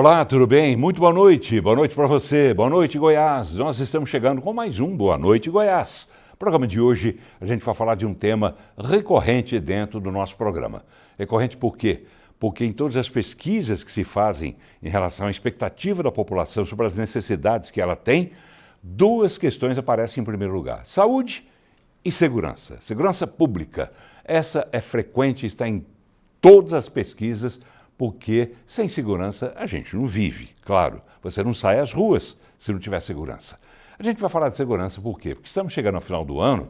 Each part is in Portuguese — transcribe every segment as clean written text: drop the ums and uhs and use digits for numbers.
Olá, tudo bem? Muito boa noite. Boa noite para você. Boa noite, Goiás. Nós estamos chegando com mais um Boa Noite, Goiás. No programa de hoje, a gente vai falar de um tema recorrente dentro do nosso programa. Recorrente por quê? Porque em todas as pesquisas que se fazem em relação à expectativa da população sobre as necessidades que ela tem, duas questões aparecem em primeiro lugar: saúde e segurança. Segurança pública. Essa é frequente, está em todas as pesquisas, porque sem segurança a gente não vive, claro. Você não sai às ruas se não tiver segurança. A gente vai falar de segurança por quê? Porque estamos chegando ao final do ano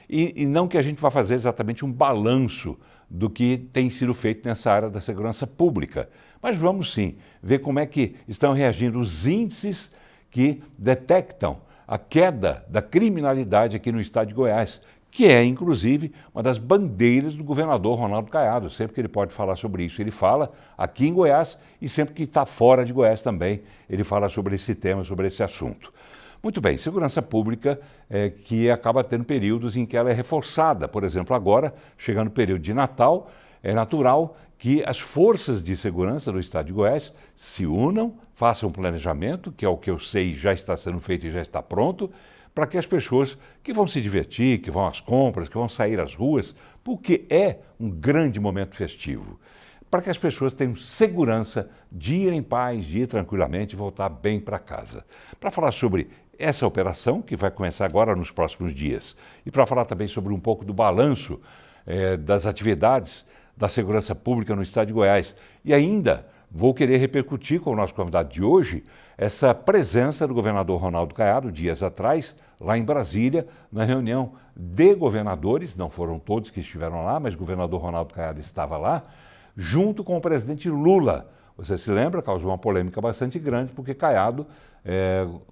e não que a gente vá fazer exatamente um balanço do que tem sido feito nessa área da segurança pública, mas vamos sim ver como é que estão reagindo os índices que detectam a queda da criminalidade aqui no estado de Goiás, que é, inclusive, uma das bandeiras do governador Ronaldo Caiado. Sempre que ele pode falar sobre isso, ele fala aqui em Goiás, e sempre que está fora de Goiás também, ele fala sobre esse tema, sobre esse assunto. Muito bem, segurança pública que acaba tendo períodos em que ela é reforçada. Por exemplo, agora, chegando o período de Natal, é natural que as forças de segurança do estado de Goiás se unam, façam um planejamento, que é o que eu sei já está sendo feito e já está pronto, para que as pessoas que vão se divertir, que vão às compras, que vão sair às ruas, porque é um grande momento festivo, para que as pessoas tenham segurança de ir em paz, de ir tranquilamente e voltar bem para casa. Para falar sobre essa operação, que vai começar agora nos próximos dias, e para falar também sobre um pouco do balanço das atividades da segurança pública no estado de Goiás, e ainda vou querer repercutir com o nosso convidado de hoje essa presença do governador Ronaldo Caiado, dias atrás, lá em Brasília, na reunião de governadores, não foram todos que estiveram lá, mas o governador Ronaldo Caiado estava lá, junto com o presidente Lula. Você se lembra? Causou uma polêmica bastante grande, porque Caiado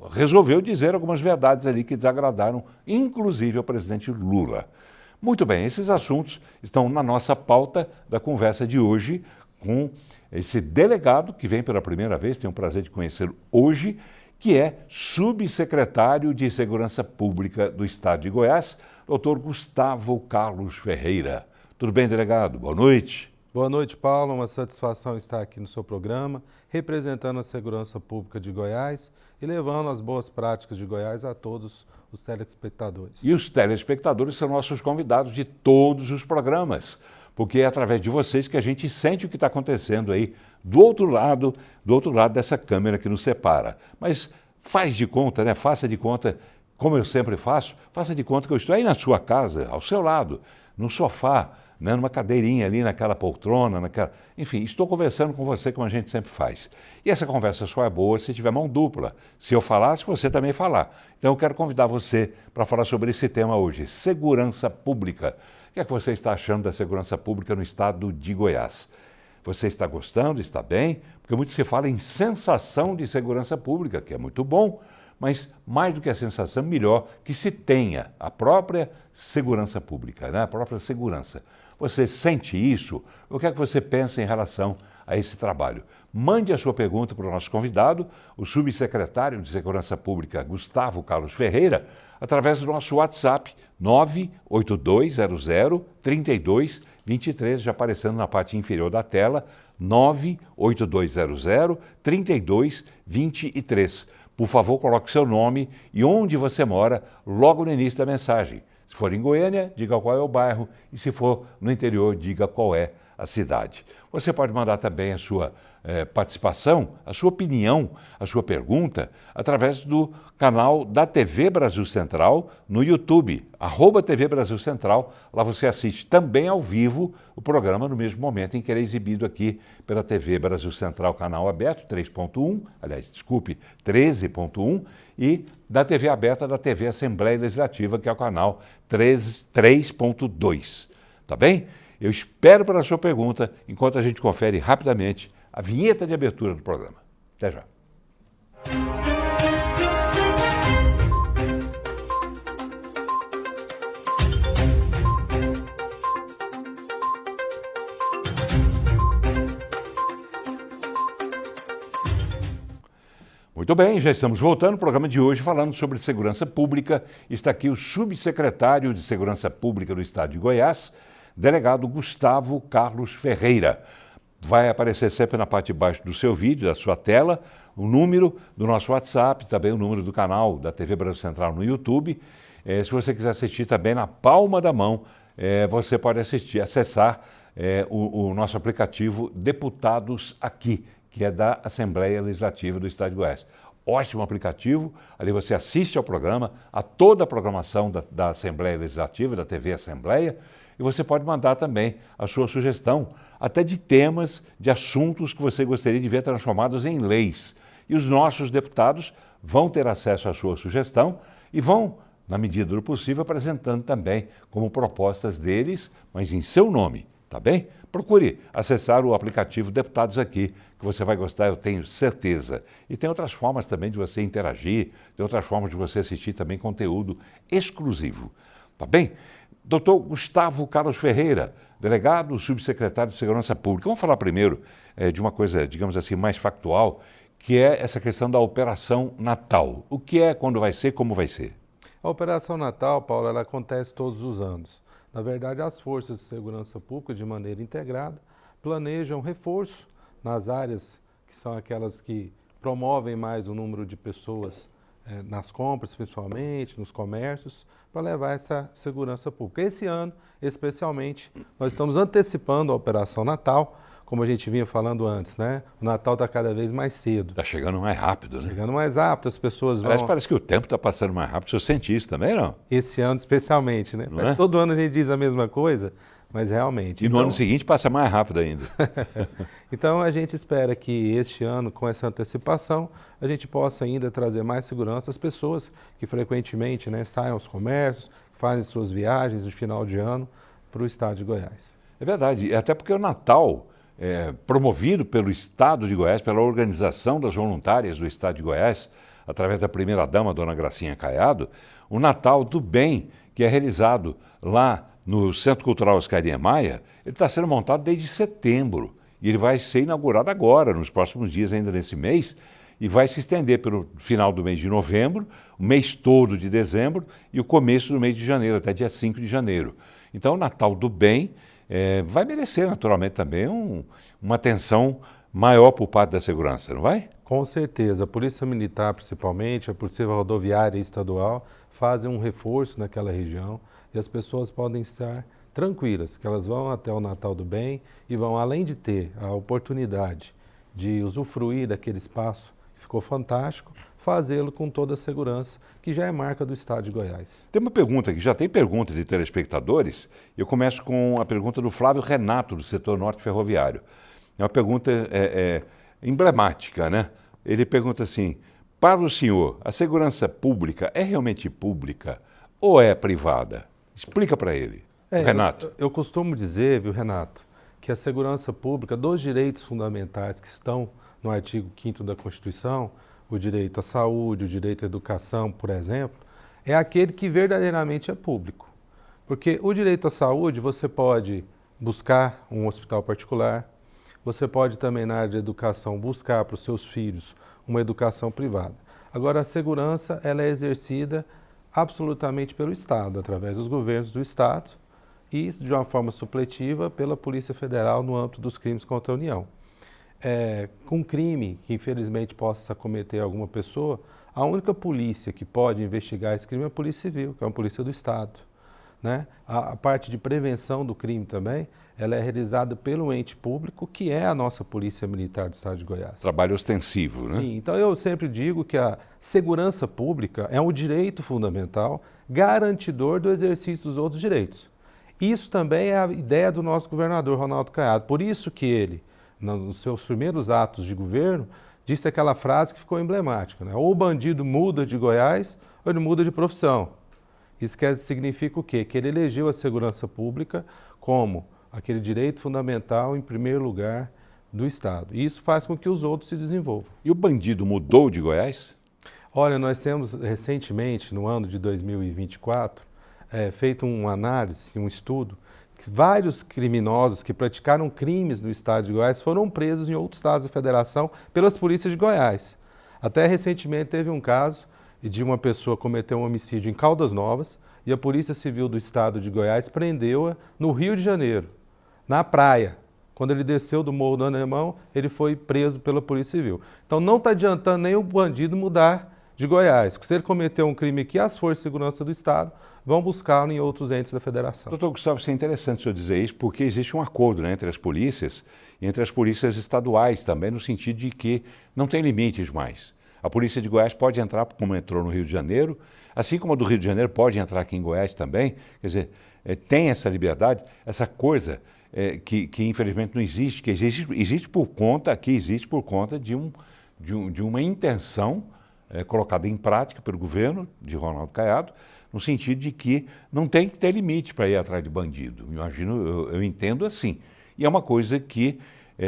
resolveu dizer algumas verdades ali que desagradaram, inclusive ao presidente Lula. Muito bem, esses assuntos estão na nossa pauta da conversa de hoje, com esse delegado que vem pela primeira vez, tenho o prazer de conhecê-lo hoje, que é subsecretário de Segurança Pública do Estado de Goiás, doutor Gustavo Carlos Ferreira. Tudo bem, delegado? Boa noite. Boa noite, Paulo. Uma satisfação estar aqui no seu programa, representando a segurança pública de Goiás e levando as boas práticas de Goiás a todos os telespectadores. E os telespectadores são nossos convidados de todos os programas, porque é através de vocês que a gente sente o que está acontecendo aí do outro lado dessa câmera que nos separa. Mas faz de conta, né? Faça de conta, como eu sempre faço, faça de conta que eu estou aí na sua casa, ao seu lado, no sofá, né? Numa cadeirinha ali, naquela poltrona, enfim, estou conversando com você como a gente sempre faz. E essa conversa só é boa se tiver mão dupla. Se eu falar, se você também falar. Então eu quero convidar você para falar sobre esse tema hoje, segurança pública. O que é que você está achando da segurança pública no estado de Goiás? Você está gostando? Está bem? Porque muito se fala em sensação de segurança pública, que é muito bom, mas mais do que a sensação, melhor que se tenha a própria segurança pública, né? A própria segurança. Você sente isso? O que é que você pensa em relação a esse trabalho? Mande a sua pergunta para o nosso convidado, o subsecretário de Segurança Pública, Gustavo Carlos Ferreira, através do nosso WhatsApp 98200-3223, já aparecendo na parte inferior da tela, 98200-3223. Por favor, coloque seu nome e onde você mora logo no início da mensagem. Se for em Goiânia, diga qual é o bairro, e se for no interior, diga qual é a cidade. Você pode mandar também a sua participação, a sua opinião, a sua pergunta, através do canal da TV Brasil Central no YouTube, @TV Brasil Central. Lá você assiste também ao vivo o programa no mesmo momento em que ele é exibido aqui pela TV Brasil Central, canal aberto 3.1, 13.1, e da TV aberta da TV Assembleia Legislativa, que é o canal 3.2. Tá bem? Eu espero pela sua pergunta, enquanto a gente confere rapidamente a vinheta de abertura do programa. Até já. Muito bem, já estamos voltando ao programa de hoje falando sobre segurança pública. Está aqui o subsecretário de Segurança Pública do Estado de Goiás, delegado Gustavo Carlos Ferreira. vai aparecer sempre na parte de baixo do seu vídeo, da sua tela, o número do nosso WhatsApp, também o número do canal da TV Brasil Central no YouTube. Se você quiser assistir também na palma da mão, você pode acessar o nosso aplicativo Deputados Aqui, que é da Assembleia Legislativa do Estado de Goiás. Ótimo aplicativo, ali você assiste ao programa, a toda a programação da Assembleia Legislativa, da TV Assembleia, e você pode mandar também a sua sugestão, até de temas, de assuntos que você gostaria de ver transformados em leis. E os nossos deputados vão ter acesso à sua sugestão e vão, na medida do possível, apresentando também como propostas deles, mas em seu nome, tá bem? Procure acessar o aplicativo Deputados Aqui, que você vai gostar, eu tenho certeza. E tem outras formas também de você interagir, tem outras formas de você assistir também conteúdo exclusivo, tá bem? Doutor Gustavo Carlos Ferreira, delegado subsecretário de Segurança Pública. Vamos falar primeiro de uma coisa, digamos assim, mais factual, que é essa questão da Operação Natal. O que é, quando vai ser, como vai ser? A Operação Natal, Paulo, ela acontece todos os anos. Na verdade, as forças de segurança pública, de maneira integrada, planejam reforço nas áreas que são aquelas que promovem mais o número de pessoas nas compras, principalmente, nos comércios, para levar essa segurança pública. Esse ano, especialmente, nós estamos antecipando a Operação Natal, como a gente vinha falando antes, né? O Natal está cada vez mais cedo. Está chegando mais rápido, né? Chegando mais rápido, as pessoas vão... Parece que o tempo está passando mais rápido, o senhor sente isso também, não? Esse ano especialmente, né? Mas todo ano a gente diz a mesma coisa, mas realmente... E no ano seguinte passa mais rápido ainda. Então a gente espera que este ano, com essa antecipação, a gente possa ainda trazer mais segurança às pessoas que frequentemente, né, saem aos comércios, fazem suas viagens de final de ano para o estado de Goiás. É verdade, até porque o Natal... promovido pelo Estado de Goiás, pela Organização das Voluntárias do Estado de Goiás, através da primeira-dama, dona Gracinha Caiado, o Natal do Bem, que é realizado lá no Centro Cultural Oscar Niemeyer, ele está sendo montado desde setembro e ele vai ser inaugurado agora, nos próximos dias ainda nesse mês, e vai se estender pelo final do mês de novembro, o mês todo de dezembro e o começo do mês de janeiro, até dia 5 de janeiro. Então, o Natal do Bem vai merecer, naturalmente, também uma atenção maior por parte da segurança, não vai? Com certeza. A Polícia Militar, principalmente, a Polícia Rodoviária Estadual, fazem um reforço naquela região e as pessoas podem estar tranquilas, que elas vão até o Natal do Bem e vão, além de ter a oportunidade de usufruir daquele espaço que ficou fantástico, fazê-lo com toda a segurança, que já é marca do Estado de Goiás. Tem uma pergunta aqui, já tem pergunta de telespectadores. Eu começo com a pergunta do Flávio Renato, do setor norte ferroviário. É uma pergunta emblemática, né? Ele pergunta assim, para o senhor, a segurança pública é realmente pública ou é privada? Explica para ele, Renato. Eu costumo dizer, viu, Renato, que a segurança pública, dos direitos fundamentais que estão no artigo 5º da Constituição, o direito à saúde, o direito à educação, por exemplo, é aquele que verdadeiramente é público. Porque o direito à saúde, você pode buscar um hospital particular, você pode também, na área de educação, buscar para os seus filhos uma educação privada. Agora, a segurança, ela é exercida absolutamente pelo Estado, através dos governos do Estado e, de uma forma supletiva, pela Polícia Federal no âmbito dos crimes contra a União. Com crime que infelizmente possa cometer alguma pessoa, a única polícia que pode investigar esse crime é a Polícia Civil, que é uma polícia do Estado, né? A parte de prevenção do crime também, ela é realizada pelo ente público, que é a nossa Polícia Militar do Estado de Goiás. Trabalho ostensivo, né? Sim, então eu sempre digo que a segurança pública é um direito fundamental, garantidor do exercício dos outros direitos. Isso também é a ideia do nosso governador Ronaldo Caiado, por isso que ele, nos seus primeiros atos de governo, disse aquela frase que ficou emblemática, né? Ou o bandido muda de Goiás ou ele muda de profissão. Isso significa o quê? Que ele elegeu a segurança pública como aquele direito fundamental em primeiro lugar do Estado. E isso faz com que os outros se desenvolvam. E o bandido mudou de Goiás? Olha, nós temos recentemente, no ano de 2024, feito uma análise, um estudo, que vários criminosos que praticaram crimes no estado de Goiás foram presos em outros estados da federação pelas polícias de Goiás. Até recentemente teve um caso de uma pessoa cometer um homicídio em Caldas Novas e a Polícia Civil do estado de Goiás prendeu-a no Rio de Janeiro, na praia. Quando ele desceu do Morro do Alemão, ele foi preso pela Polícia Civil. Então não está adiantando nem o bandido mudar de Goiás. Se ele cometeu um crime aqui, as forças de segurança do Estado vão buscá-lo em outros entes da federação. Doutor Gustavo, isso é interessante o senhor dizer isso, porque existe um acordo, né, entre as polícias e entre as polícias estaduais também, no sentido de que não tem limites mais. A polícia de Goiás pode entrar, como entrou no Rio de Janeiro, assim como a do Rio de Janeiro pode entrar aqui em Goiás também. Quer dizer, tem essa liberdade, essa coisa que infelizmente não existe, que existe por conta de uma intenção colocada em prática pelo governo de Ronaldo Caiado, no sentido de que não tem que ter limite para ir atrás de bandido. Eu entendo assim. E é uma coisa que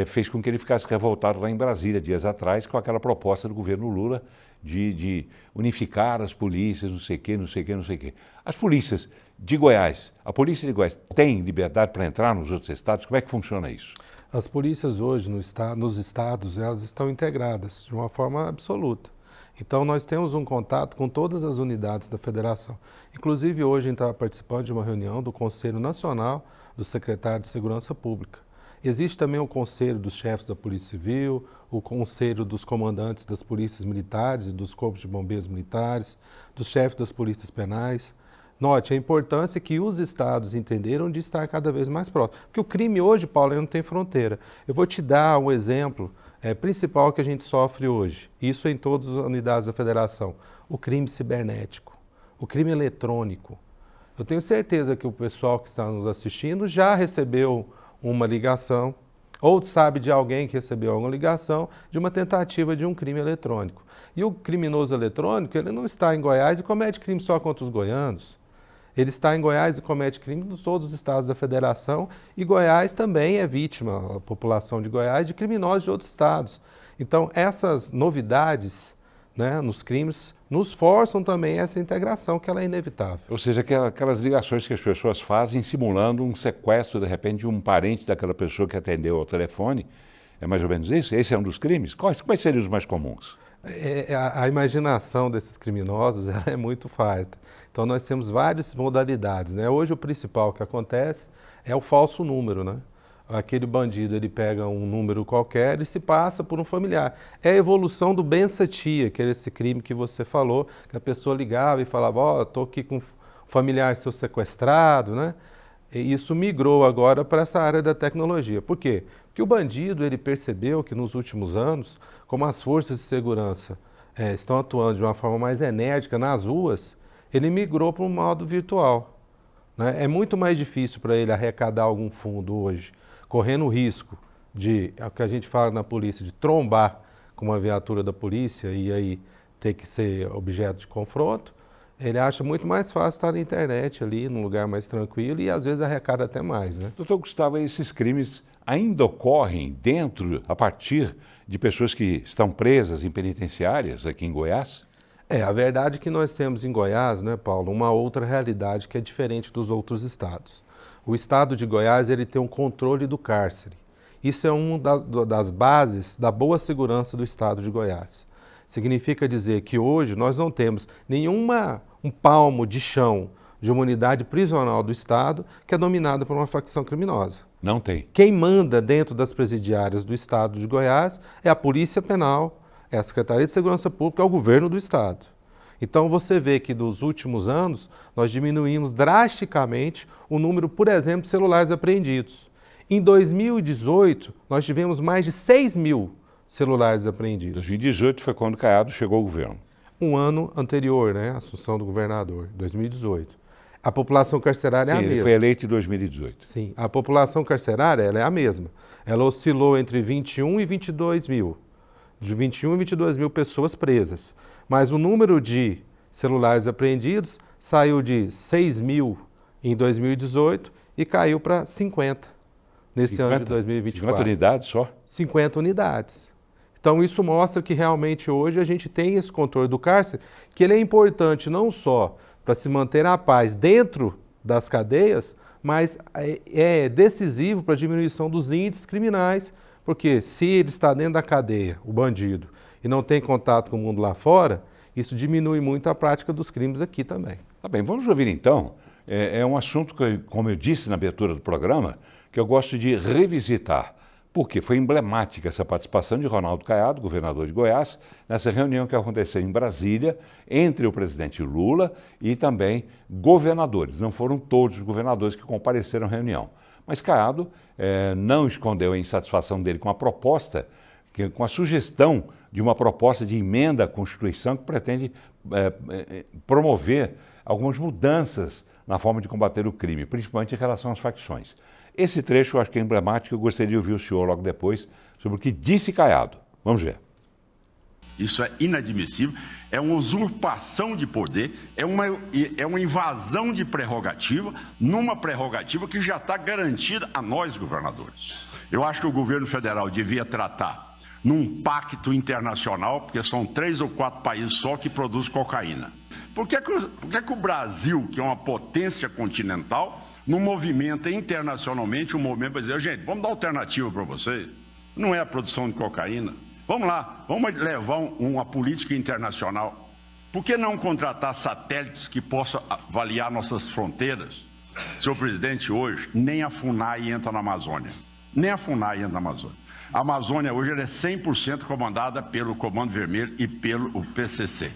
fez com que ele ficasse revoltado lá em Brasília, dias atrás, com aquela proposta do governo Lula de unificar as polícias, não sei o quê, não sei o quê, não sei o quê. As polícias de Goiás, a polícia de Goiás tem liberdade para entrar nos outros estados? Como é que funciona isso? As polícias hoje nos estados, elas estão integradas de uma forma absoluta. Então nós temos um contato com todas as unidades da federação. Inclusive hoje a gente estava participando de uma reunião do Conselho Nacional do Secretário de Segurança Pública. Existe também o Conselho dos Chefes da Polícia Civil, o Conselho dos Comandantes das Polícias Militares e dos Corpos de Bombeiros Militares, dos chefes das Polícias Penais. Note a importância que os estados entenderam de estar cada vez mais próximos. Porque o crime hoje, Paulo, não tem fronteira. Eu vou te dar um exemplo principal que a gente sofre hoje. Isso em todas as unidades da federação. O crime cibernético, o crime eletrônico. Eu tenho certeza que o pessoal que está nos assistindo já recebeu uma ligação, ou sabe de alguém que recebeu alguma ligação de uma tentativa de um crime eletrônico. E o criminoso eletrônico, ele não está em Goiás e comete crime só contra os goianos. Ele está em Goiás e comete crime em todos os estados da federação, e Goiás também é vítima, a população de Goiás, de criminosos de outros estados. Então, essas novidades, né, nos crimes nos forçam também essa integração, que ela é inevitável. Ou seja, aquelas ligações que as pessoas fazem simulando um sequestro, de repente, de um parente daquela pessoa que atendeu ao telefone. É mais ou menos isso? Esse é um dos crimes? Quais seriam os mais comuns? A imaginação desses criminosos ela é muito farta. Então nós temos várias modalidades, né? Hoje o principal que acontece é o falso número, né? Aquele bandido, ele pega um número qualquer e se passa por um familiar. É a evolução do bença-tia, que era esse crime que você falou, que a pessoa ligava e falava, ó, estou aqui com um familiar seu sequestrado, né? E isso migrou agora para essa área da tecnologia. Por quê? Porque o bandido, ele percebeu que nos últimos anos, como as forças de segurança estão atuando de uma forma mais enérgica nas ruas, ele migrou para um modo virtual, né? É muito mais difícil para ele arrecadar algum fundo hoje, correndo o risco de, é o que a gente fala na polícia, de trombar com uma viatura da polícia e aí ter que ser objeto de confronto. Ele acha muito mais fácil estar na internet ali, num lugar mais tranquilo e às vezes arrecada até mais, né? Doutor Gustavo, esses crimes ainda ocorrem a partir de pessoas que estão presas em penitenciárias aqui em Goiás? A verdade é que nós temos em Goiás, né, Paulo, uma outra realidade que é diferente dos outros estados. O estado de Goiás, ele tem um controle do cárcere. Isso é uma das bases da boa segurança do estado de Goiás. Significa dizer que hoje nós não temos um palmo de chão de uma unidade prisional do estado que é dominada por uma facção criminosa. Não tem. Quem manda dentro das presidiárias do estado de Goiás é a Polícia Penal, é a Secretaria de Segurança Pública, é o governo do estado. Então você vê que nos últimos anos nós diminuímos drasticamente o número, por exemplo, de celulares apreendidos. Em 2018 nós tivemos mais de 6 mil celulares apreendidos. 2018 foi quando Caiado chegou ao governo. Um ano anterior, né, a assunção do governador, 2018. A população carcerária é a mesma. Ele foi eleito em 2018. Sim, a população carcerária ela é a mesma. Ela oscilou entre 21 e 22 mil. De 21 e 22 mil pessoas presas. Mas o número de celulares apreendidos saiu de 6 mil em 2018 e caiu para 50 nesse ano de 2024. 50 unidades só? 50 unidades. Então isso mostra que realmente hoje a gente tem esse controle do cárcere, que ele é importante não só para se manter a paz dentro das cadeias, mas é decisivo para a diminuição dos índices criminais, porque se ele está dentro da cadeia, o bandido, e não tem contato com o mundo lá fora, isso diminui muito a prática dos crimes aqui também. Tá bem, vamos ouvir então. É um assunto que, como eu disse na abertura do programa, que eu gosto de revisitar, porque foi emblemática essa participação de Ronaldo Caiado, governador de Goiás, nessa reunião que aconteceu em Brasília, entre o presidente Lula e também governadores. Não foram todos os governadores que compareceram à reunião. Mas Caiado não escondeu a insatisfação dele com a proposta, com a sugestão de uma proposta de emenda à Constituição que pretende promover algumas mudanças na forma de combater o crime, principalmente em relação às facções. Esse trecho eu acho que é emblemático, eu gostaria de ouvir o senhor logo depois sobre o que disse Caiado. Vamos ver. Isso é inadmissível, é uma usurpação de poder, é uma invasão de prerrogativa, numa prerrogativa que já está garantida a nós, governadores. Eu acho que o governo federal devia tratar num pacto internacional, porque são 3 ou 4 países só que produzem cocaína. Por que o Brasil, que é uma potência continental, não movimenta internacionalmente um movimento para dizer, gente, vamos dar alternativa para vocês? Não é a produção de cocaína. Vamos lá, vamos levar uma política internacional. Por que não contratar satélites que possam avaliar nossas fronteiras? Senhor presidente, hoje, nem a FUNAI entra na Amazônia. Nem a FUNAI entra na Amazônia. A Amazônia hoje ela é 100% comandada pelo Comando Vermelho e pelo PCC.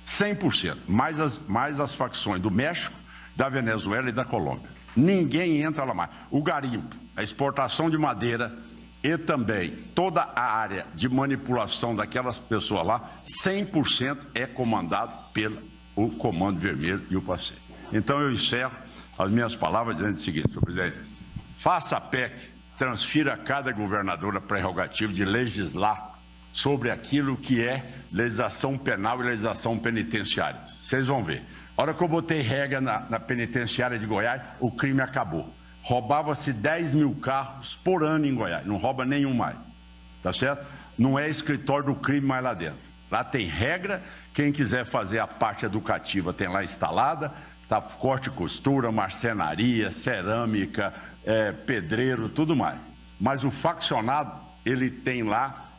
100%. Mais as facções do México, da Venezuela e da Colômbia. Ninguém entra lá mais. O garimpo, a exportação de madeira e também toda a área de manipulação daquelas pessoas lá, 100% é comandado pelo Comando Vermelho e o PACE. Então eu encerro as minhas palavras dizendo o seguinte, senhor presidente, faça a PEC, transfira a cada governador a prerrogativa de legislar sobre aquilo que é legislação penal e legislação penitenciária. Vocês vão ver. A hora que eu botei regra na penitenciária de Goiás, o crime acabou. Roubava-se 10 mil carros por ano em Goiás, não rouba nenhum mais, tá certo? Não é escritório do crime mais lá dentro. Lá tem regra, quem quiser fazer a parte educativa tem lá instalada, tá, corte e costura, marcenaria, cerâmica, pedreiro, tudo mais. Mas o faccionado, ele tem lá,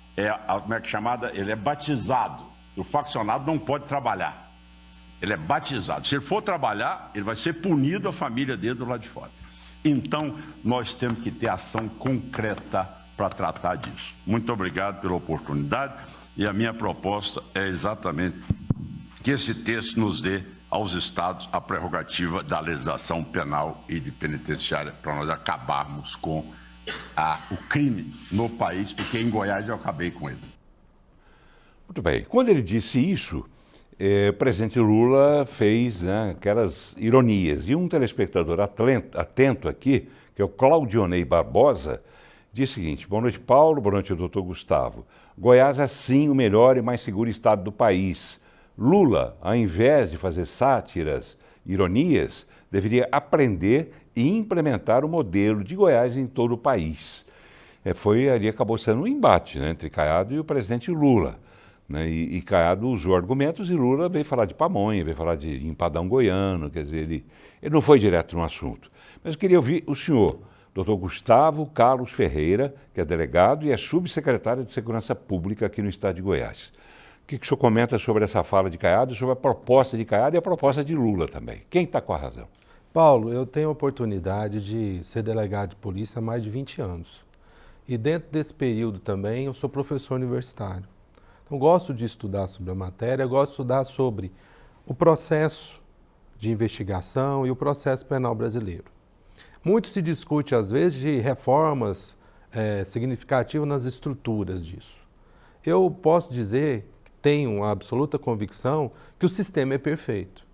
como é que é chamada? Ele é batizado. O faccionado não pode trabalhar. Ele é batizado. Se ele for trabalhar, ele vai ser punido, a família dele do lado de fora. Então, nós temos que ter ação concreta para tratar disso. Muito obrigado pela oportunidade e a minha proposta é exatamente que esse texto nos dê aos estados a prerrogativa da legislação penal e de penitenciária para nós acabarmos com o crime no país, porque em Goiás eu acabei com ele. Muito bem. Quando ele disse isso, o presidente Lula fez aquelas ironias. E um telespectador atento aqui, que é o Claudionei Barbosa, diz o seguinte: boa noite, Paulo, boa noite, doutor Gustavo. Goiás é sim o melhor e mais seguro estado do país. Lula, ao invés de fazer sátiras, ironias, deveria aprender e implementar o modelo de Goiás em todo o país. Ali acabou sendo um embate entre Caiado e o presidente Lula. E Caiado usou argumentos e Lula veio falar de pamonha, veio falar de empadão goiano, quer dizer, ele não foi direto no assunto. Mas eu queria ouvir o senhor, doutor Gustavo Carlos Ferreira, que é delegado e é subsecretário de Segurança Pública aqui no estado de Goiás. O que o senhor comenta sobre essa fala de Caiado, sobre a proposta de Caiado e a proposta de Lula também? Quem está com a razão? Paulo, eu tenho a oportunidade de ser delegado de polícia há mais de 20 anos. E dentro desse período também eu sou professor universitário. Então, gosto de estudar sobre a matéria, gosto de estudar sobre o processo de investigação e o processo penal brasileiro. Muito se discute, às vezes, de reformas significativas nas estruturas disso. Eu posso dizer que tenho a absoluta convicção que o sistema é perfeito.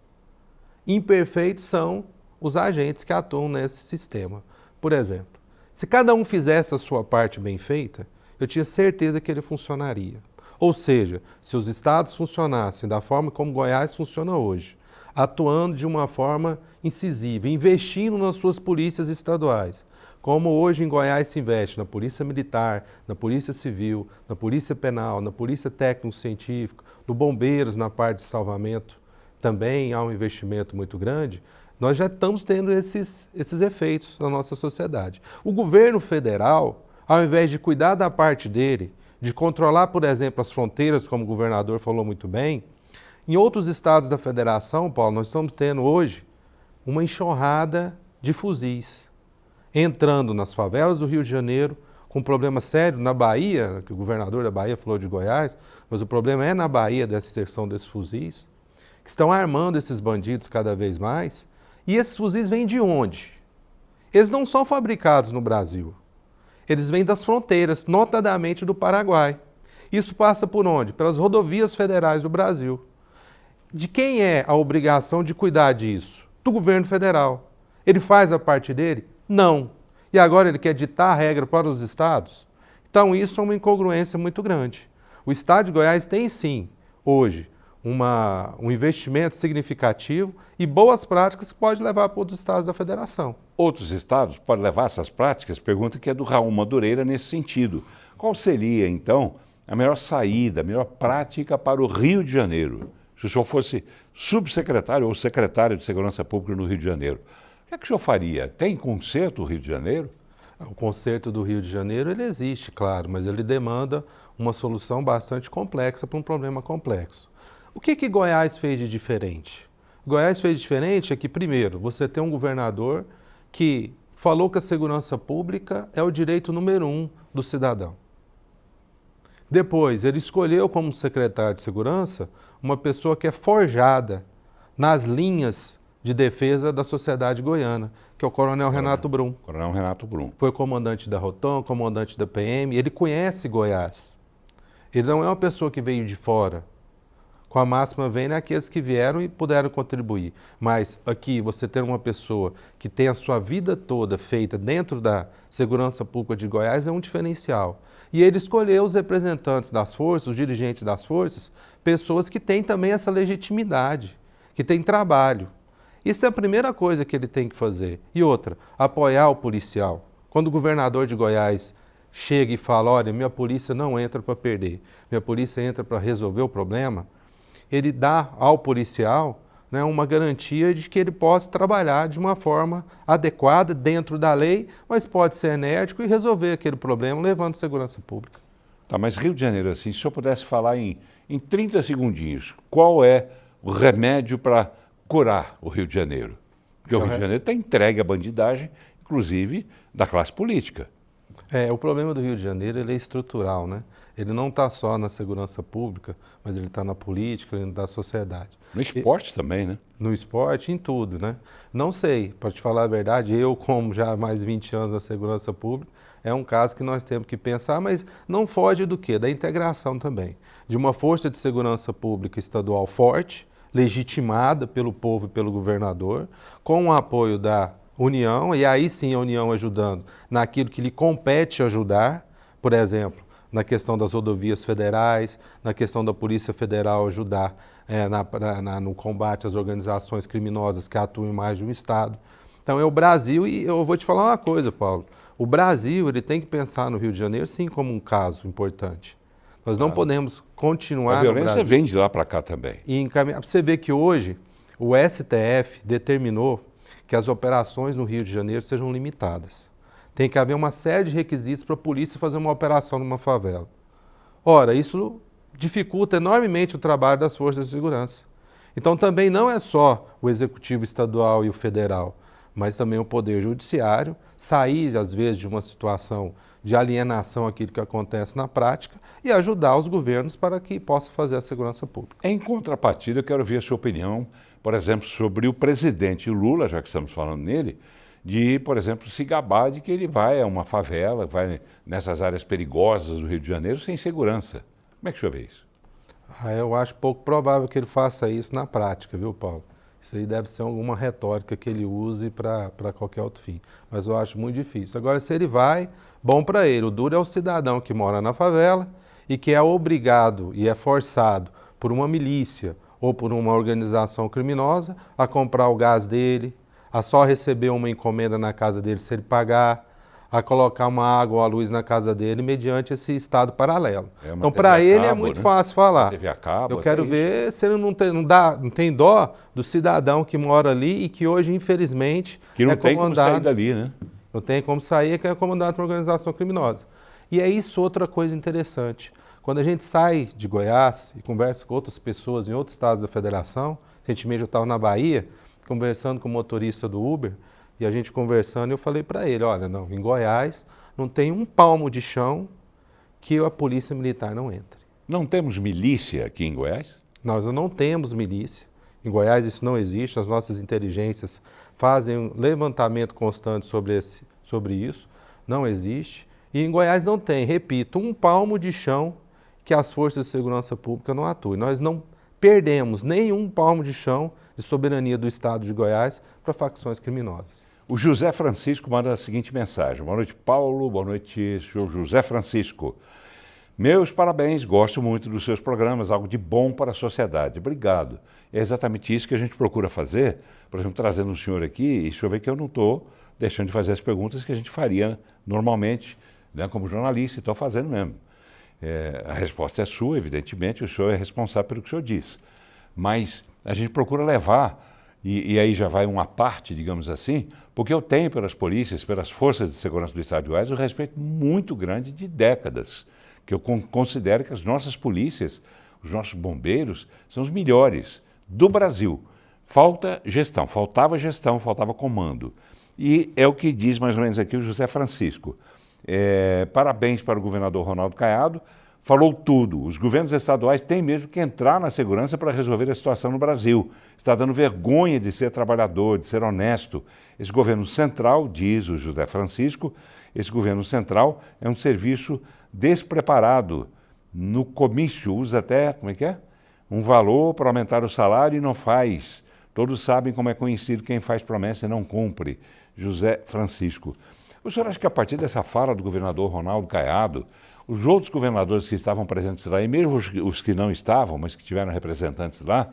Imperfeitos são os agentes que atuam nesse sistema. Por exemplo, se cada um fizesse a sua parte bem feita, eu tinha certeza que ele funcionaria. Ou seja, se os estados funcionassem da forma como Goiás funciona hoje, atuando de uma forma incisiva, investindo nas suas polícias estaduais, como hoje em Goiás se investe na Polícia Militar, na Polícia Civil, na Polícia Penal, na Polícia Técnico-Científica, no Bombeiros, na parte de salvamento, também há um investimento muito grande, nós já estamos tendo esses efeitos na nossa sociedade. O governo federal, ao invés de cuidar da parte dele, de controlar, por exemplo, as fronteiras, como o governador falou muito bem, em outros estados da federação, Paulo, nós estamos tendo hoje uma enxurrada de fuzis. entrando nas favelas do Rio de Janeiro, com um problema sério na Bahia, que o governador da Bahia falou de Goiás, mas o problema é na Bahia dessa inserção desses fuzis, que estão armando esses bandidos cada vez mais. E esses fuzis vêm de onde? Eles não são fabricados no Brasil. Eles vêm das fronteiras, notadamente do Paraguai. Isso passa por onde? Pelas rodovias federais do Brasil. De quem é a obrigação de cuidar disso? Do governo federal. Ele faz a parte dele? Não. E agora ele quer ditar a regra para os estados? Então isso é uma incongruência muito grande. O estado de Goiás tem sim, hoje, um investimento significativo e boas práticas que pode levar para outros estados da federação. Outros estados podem levar essas práticas? Pergunta que é do Raul Madureira nesse sentido. Qual seria, então, a melhor saída, a melhor prática para o Rio de Janeiro? Se o senhor fosse subsecretário ou secretário de Segurança Pública no Rio de Janeiro, o que é que o senhor faria? Tem conserto o Rio de Janeiro? O conserto do Rio de Janeiro, ele existe, claro, mas ele demanda uma solução bastante complexa para um problema complexo. O que Goiás fez de diferente? Goiás fez de diferente é que, primeiro, você tem um governador que falou que a segurança pública é o direito número 1 do cidadão. Depois, ele escolheu como secretário de segurança uma pessoa que é forjada nas linhas de defesa da sociedade goiana, que é o Coronel Renato Brum. Coronel Renato Brum. Foi comandante da Rotom, comandante da PM, ele conhece Goiás. Ele não é uma pessoa que veio de fora. Com a máxima vem naqueles que vieram e puderam contribuir. Mas aqui você ter uma pessoa que tem a sua vida toda feita dentro da segurança pública de Goiás é um diferencial. E ele escolheu os representantes das forças, os dirigentes das forças, pessoas que têm também essa legitimidade, que têm trabalho. Isso é a primeira coisa que ele tem que fazer. E outra, apoiar o policial. Quando o governador de Goiás chega e fala, olha, minha polícia não entra para perder, minha polícia entra para resolver o problema, ele dá ao policial, né, uma garantia de que ele possa trabalhar de uma forma adequada, dentro da lei, mas pode ser enérgico e resolver aquele problema levando segurança pública. Tá, mas Rio de Janeiro, assim, se o senhor pudesse falar em 30 segundinhos, qual é o remédio para curar o Rio de Janeiro? Porque o Rio de Janeiro está entregue à bandidagem, inclusive da classe política. O problema do Rio de Janeiro ele é estrutural, né? Ele não está só na segurança pública, mas ele está na política, ele está na sociedade. No esporte também, né? No esporte, em tudo, né? Não sei, para te falar a verdade, eu, como já há mais de 20 anos na segurança pública, é um caso que nós temos que pensar, mas não foge do quê? Da integração também. De uma força de segurança pública estadual forte, legitimada pelo povo e pelo governador, com o apoio da União, e aí sim a União ajudando naquilo que lhe compete ajudar, por exemplo, na questão das rodovias federais, na questão da Polícia Federal ajudar no combate às organizações criminosas que atuam em mais de um estado. Então é o Brasil, e eu vou te falar uma coisa, Paulo, o Brasil ele tem que pensar no Rio de Janeiro sim como um caso importante. Nós não podemos continuar a violência no Brasil. vem de lá para cá também. E você vê que hoje o STF determinou que as operações no Rio de Janeiro sejam limitadas. Tem que haver uma série de requisitos para a polícia fazer uma operação numa favela. Ora, isso dificulta enormemente o trabalho das forças de segurança. Então também não é só o executivo estadual e o federal, mas também o poder judiciário sair, às vezes, de uma situação de alienação àquilo que acontece na prática e ajudar os governos para que possa fazer a segurança pública. Em contrapartida, eu quero ver a sua opinião, por exemplo, sobre o presidente Lula, já que estamos falando nele, de, por exemplo, se gabar de que ele vai a uma favela, vai nessas áreas perigosas do Rio de Janeiro sem segurança. Como é que o senhor vê isso? Eu acho pouco provável que ele faça isso na prática, viu, Paulo? Isso aí deve ser alguma retórica que ele use para qualquer outro fim. Mas eu acho muito difícil. Agora, se ele vai, bom para ele. O duro é o cidadão que mora na favela e que é obrigado e é forçado por uma milícia ou por uma organização criminosa a comprar o gás dele, a só receber uma encomenda na casa dele se ele pagar, a colocar uma água ou a luz na casa dele mediante esse estado paralelo. Então, para ele é muito fácil falar. TV a cabo, eu quero ver se ele não tem dó do cidadão que mora ali e que hoje, infelizmente, que não é tem como sair dali, né? Não tem como sair, que é comandado por uma organização criminosa. E é isso outra coisa interessante. Quando a gente sai de Goiás e conversa com outras pessoas em outros estados da federação, recentemente eu estava na Bahia, conversando com o motorista do Uber, E a gente conversando, eu falei para ele, olha, não, em Goiás não tem um palmo de chão que a polícia militar não entre. Não temos milícia aqui em Goiás? Nós não temos milícia. Em Goiás isso não existe, as nossas inteligências fazem um levantamento constante sobre isso, não existe. E em Goiás não tem, repito, um palmo de chão que as forças de segurança pública não atuem. Nós não perdemos nenhum palmo de chão de soberania do Estado de Goiás para facções criminosas. O José Francisco manda a seguinte mensagem. Boa noite, Paulo. Boa noite, senhor José Francisco. Meus parabéns, gosto muito dos seus programas, algo de bom para a sociedade. Obrigado. É exatamente isso que a gente procura fazer, por exemplo, trazendo um senhor aqui, e o senhor vê que eu não estou deixando de fazer as perguntas que a gente faria normalmente, né, como jornalista, e estou fazendo mesmo. A resposta é sua, evidentemente, o senhor é responsável pelo que o senhor diz. Mas a gente procura levar, e aí já vai uma parte, digamos assim, porque eu tenho pelas polícias, pelas forças de segurança do Estado de Goiás, um respeito muito grande de décadas, que eu considero que as nossas polícias, os nossos bombeiros, são os melhores do Brasil. Faltava gestão, faltava comando. E é o que diz mais ou menos aqui o José Francisco. Parabéns para o governador Ronaldo Caiado, falou tudo. Os governos estaduais têm mesmo que entrar na segurança para resolver a situação no Brasil. Está dando vergonha de ser trabalhador, de ser honesto. Esse governo central, diz o José Francisco, esse governo central é um serviço despreparado. No comício usa até, um valor para aumentar o salário e não faz. Todos sabem como é conhecido quem faz promessa e não cumpre. José Francisco. O senhor acha que a partir dessa fala do governador Ronaldo Caiado, os outros governadores que estavam presentes lá, e mesmo os que não estavam, mas que tiveram representantes lá,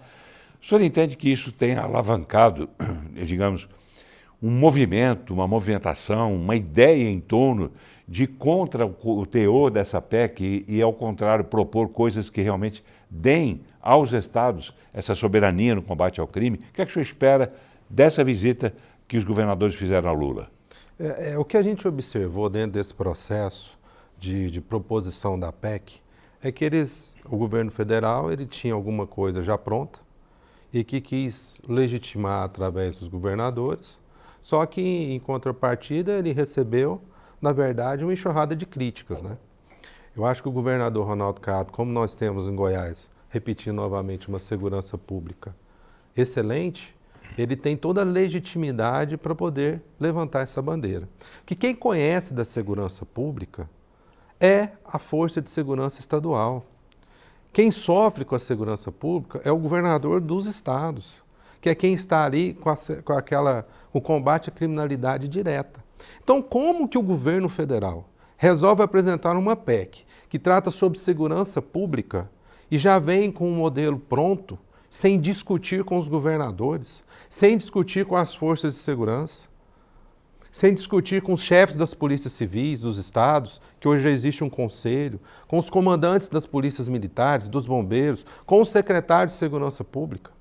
o senhor entende que isso tenha alavancado, digamos, um movimento, uma movimentação, uma ideia em torno de contra o teor dessa PEC e ao contrário, propor coisas que realmente deem aos estados essa soberania no combate ao crime? O que é que o senhor espera dessa visita que os governadores fizeram a Lula? O que a gente observou dentro desse processo de proposição da PEC é que o governo federal ele tinha alguma coisa já pronta e que quis legitimar através dos governadores, só que em contrapartida ele recebeu, na verdade, uma enxurrada de críticas, né? Eu acho que o governador Ronaldo Caiado, como nós temos em Goiás, repetindo novamente, uma segurança pública excelente, ele tem toda a legitimidade para poder levantar essa bandeira. Que quem conhece da segurança pública é a Força de Segurança Estadual. Quem sofre com a segurança pública é o governador dos estados, que é quem está ali com o combate à criminalidade direta. Então, como que o governo federal resolve apresentar uma PEC que trata sobre segurança pública e já vem com um modelo pronto, sem discutir com os governadores, sem discutir com as forças de segurança, sem discutir com os chefes das polícias civis dos estados, que hoje já existe um conselho, com os comandantes das polícias militares, dos bombeiros, com os secretários de segurança pública?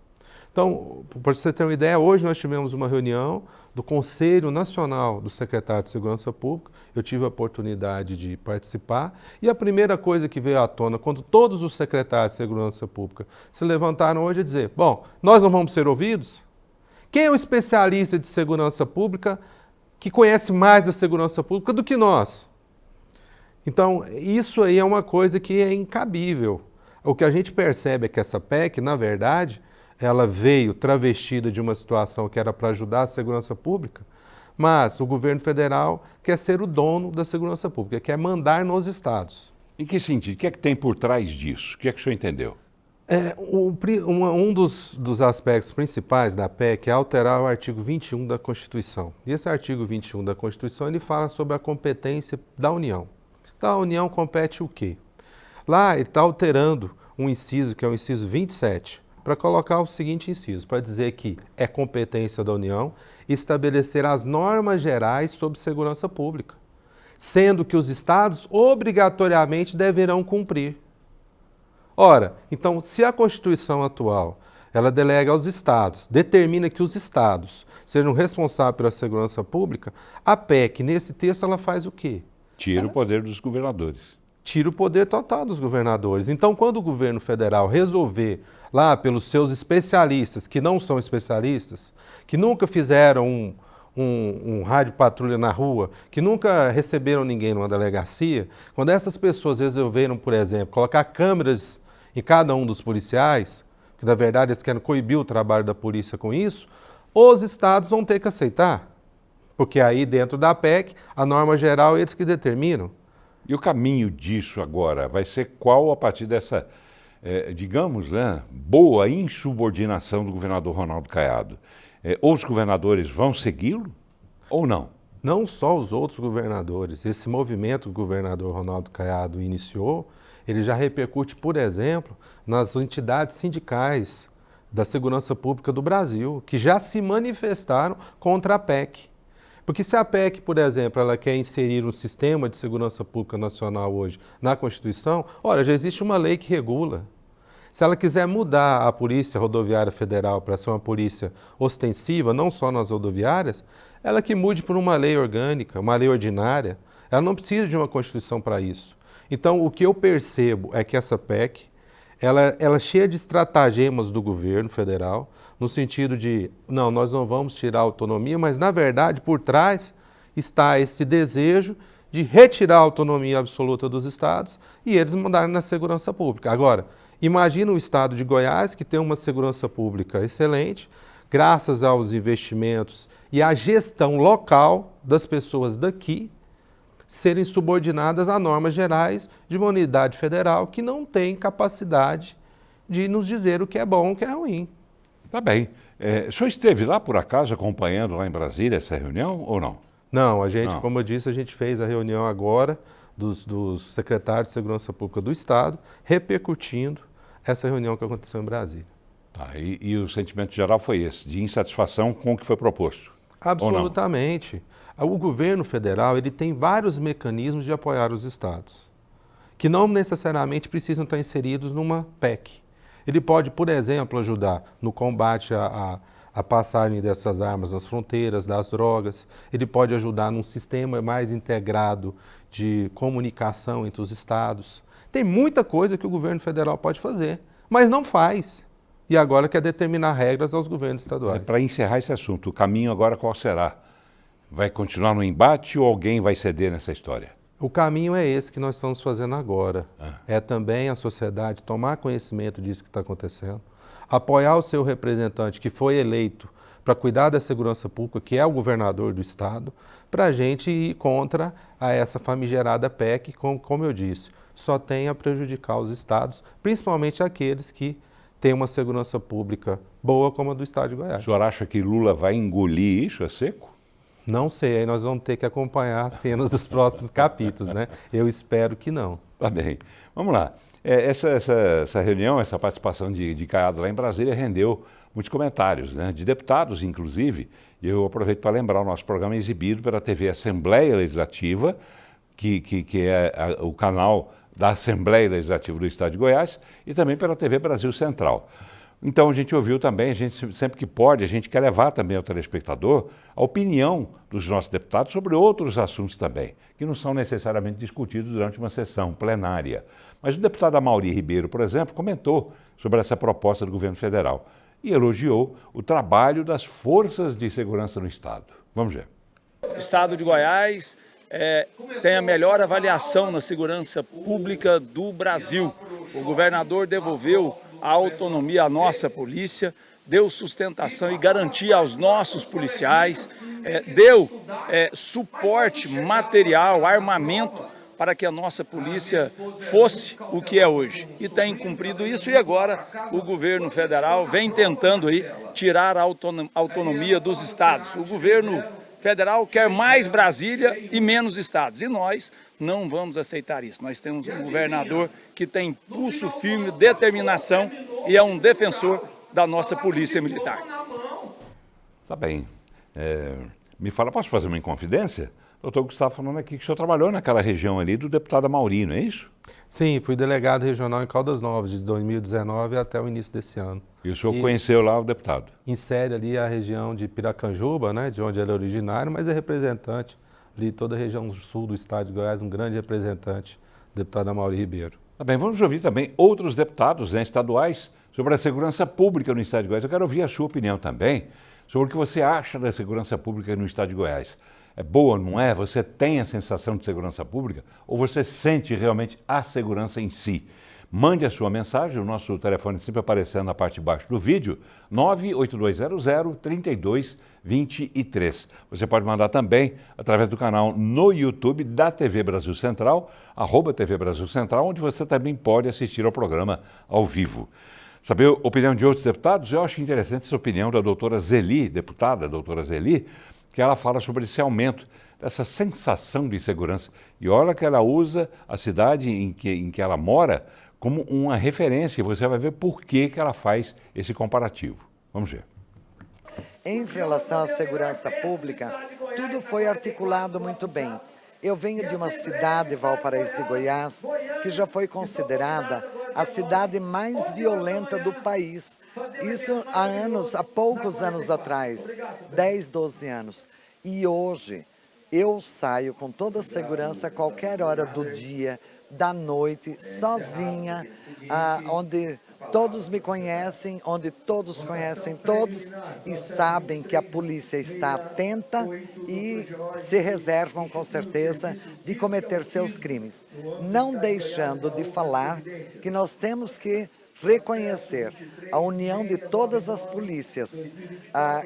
Então, para você ter uma ideia, hoje nós tivemos uma reunião do Conselho Nacional do Secretário de Segurança Pública, eu tive a oportunidade de participar, e a primeira coisa que veio à tona, quando todos os secretários de Segurança Pública se levantaram hoje, é dizer, bom, nós não vamos ser ouvidos? Quem é o especialista de segurança pública que conhece mais da segurança pública do que nós? Então, isso aí é uma coisa que é incabível. O que a gente percebe é que essa PEC, na verdade, ela veio travestida de uma situação que era para ajudar a segurança pública, mas o governo federal quer ser o dono da segurança pública, quer mandar nos estados. Em que sentido? O que é que tem por trás disso? O que é que o senhor entendeu? Um dos aspectos principais da PEC é alterar o artigo 21 da Constituição. E esse artigo 21 da Constituição ele fala sobre a competência da União. Então, a União compete o quê? Lá ele está alterando um inciso, que é o inciso 27, para colocar o seguinte inciso, para dizer que é competência da União estabelecer as normas gerais sobre segurança pública, sendo que os estados obrigatoriamente deverão cumprir. Ora, então, se a Constituição atual ela delega aos estados, determina que os estados sejam responsáveis pela segurança pública, a PEC, nesse texto, ela faz o quê? Tira o poder dos governadores. Tira o poder total dos governadores. Então, quando o governo federal resolver, lá pelos seus especialistas, que não são especialistas, que nunca fizeram um rádio patrulha na rua, que nunca receberam ninguém numa delegacia, quando essas pessoas resolveram, por exemplo, colocar câmeras em cada um dos policiais, que na verdade eles querem coibir o trabalho da polícia com isso, os estados vão ter que aceitar. Porque aí dentro da PEC, a norma geral é eles que determinam. E o caminho disso agora vai ser qual a partir dessa, digamos, né, boa insubordinação do governador Ronaldo Caiado? Ou os governadores vão segui-lo ou não? Não só os outros governadores. Esse movimento que o governador Ronaldo Caiado iniciou, ele já repercute, por exemplo, nas entidades sindicais da segurança pública do Brasil, que já se manifestaram contra a PEC. Porque se a PEC, por exemplo, ela quer inserir um sistema de segurança pública nacional hoje na Constituição, olha, já existe uma lei que regula. Se ela quiser mudar a Polícia Rodoviária Federal para ser uma polícia ostensiva, não só nas rodoviárias, ela que mude por uma lei orgânica, uma lei ordinária. Ela não precisa de uma Constituição para isso. Então, o que eu percebo é que essa PEC, ela é cheia de estratagemas do governo federal, no sentido de, não, nós não vamos tirar a autonomia, mas, na verdade, por trás está esse desejo de retirar a autonomia absoluta dos estados e eles mandarem na segurança pública. Agora, imagina o estado de Goiás, que tem uma segurança pública excelente, graças aos investimentos e à gestão local das pessoas daqui, serem subordinadas a normas gerais de uma unidade federal que não tem capacidade de nos dizer o que é bom e o que é ruim. Tá bem. O senhor esteve lá, por acaso, acompanhando lá em Brasília essa reunião ou não? Não, a gente, Não. como eu disse, a gente fez a reunião agora dos secretários de Segurança Pública do Estado, repercutindo essa reunião que aconteceu em Brasília. Tá, e o sentimento geral foi esse, de insatisfação com o que foi proposto? Absolutamente. O governo federal ele tem vários mecanismos de apoiar os estados, que não necessariamente precisam estar inseridos numa PEC. Ele pode, por exemplo, ajudar no combate à passagem dessas armas nas fronteiras, das drogas. Ele pode ajudar num sistema mais integrado de comunicação entre os estados. Tem muita coisa que o governo federal pode fazer, mas não faz. E agora quer determinar regras aos governos estaduais. Para encerrar esse assunto, o caminho agora qual será? Vai continuar no embate ou alguém vai ceder nessa história? O caminho é esse que nós estamos fazendo agora. É também a sociedade tomar conhecimento disso que está acontecendo, apoiar o seu representante que foi eleito para cuidar da segurança pública, que é o governador do estado, para a gente ir contra essa famigerada PEC, como eu disse, só tem a prejudicar os estados, principalmente aqueles que têm uma segurança pública boa como a do estado de Goiás. O senhor acha que Lula vai engolir isso a seco? Não sei, aí nós vamos ter que acompanhar as cenas dos próximos capítulos, né? Eu espero que não. Tá bem. Vamos lá. Essa reunião, essa participação de Caiado lá em Brasília rendeu muitos comentários, né? De deputados, inclusive. E eu aproveito para lembrar o nosso programa exibido pela TV Assembleia Legislativa, que é o canal da Assembleia Legislativa do Estado de Goiás, e também pela TV Brasil Central. Então a gente ouviu também, a gente sempre que pode, a gente quer levar também ao telespectador a opinião dos nossos deputados sobre outros assuntos também, que não são necessariamente discutidos durante uma sessão plenária. Mas o deputado Amaury Ribeiro, por exemplo, comentou sobre essa proposta do governo federal e elogiou o trabalho das forças de segurança no Estado. Vamos ver. O Estado de Goiás tem a melhor avaliação na segurança pública do Brasil. O governador devolveu a autonomia à nossa polícia, deu sustentação e garantia aos nossos policiais, deu suporte material, armamento para que a nossa polícia fosse o que é hoje. E tem cumprido isso e agora o governo federal vem tentando aí tirar a autonomia dos estados. O governo federal quer mais Brasília e menos estados. E nós não vamos aceitar isso. Nós temos um governador que tem pulso firme, determinação e é um defensor da nossa polícia militar. Tá bem. Me fala, posso fazer uma inconfidência? O doutor Gustavo falando aqui que o senhor trabalhou naquela região ali do deputado Amaury, não é isso? Sim, fui delegado regional em Caldas Novas, de 2019 até o início desse ano. E o senhor conheceu lá o deputado? Insere ali a região de Piracanjuba, né, de onde ele é originário, mas é representante ali toda a região sul do estado de Goiás, um grande representante, o deputado Amaury Ribeiro. Tá bem, vamos ouvir também outros deputados estaduais sobre a segurança pública no estado de Goiás. Eu quero ouvir a sua opinião também sobre o que você acha da segurança pública no estado de Goiás. É boa, não é? Você tem a sensação de segurança pública ou você sente realmente a segurança em si? Mande a sua mensagem, o nosso telefone sempre aparecendo na parte de baixo do vídeo, 98200-3223. Você pode mandar também através do canal no YouTube da TV Brasil Central, @TV Brasil Central, onde você também pode assistir ao programa ao vivo. Saber a opinião de outros deputados? Eu acho interessante essa opinião da doutora Zeli, deputada doutora Zeli, que ela fala sobre esse aumento, dessa sensação de insegurança. E olha que ela usa a cidade em que ela mora como uma referência, e você vai ver por que ela faz esse comparativo. Vamos ver. Em relação à segurança pública, tudo foi articulado muito bem. Eu venho de uma cidade, Valparaíso de Goiás, que já foi considerada a cidade mais violenta do país. Isso há poucos anos atrás, 10, 12 anos. E hoje, eu saio com toda a segurança a qualquer hora do dia, da noite, sozinha, onde todos me conhecem, onde todos conhecem todos e sabem que a polícia está atenta e se reservam, com certeza, de cometer seus crimes. Não deixando de falar que nós temos que reconhecer a união de todas as polícias,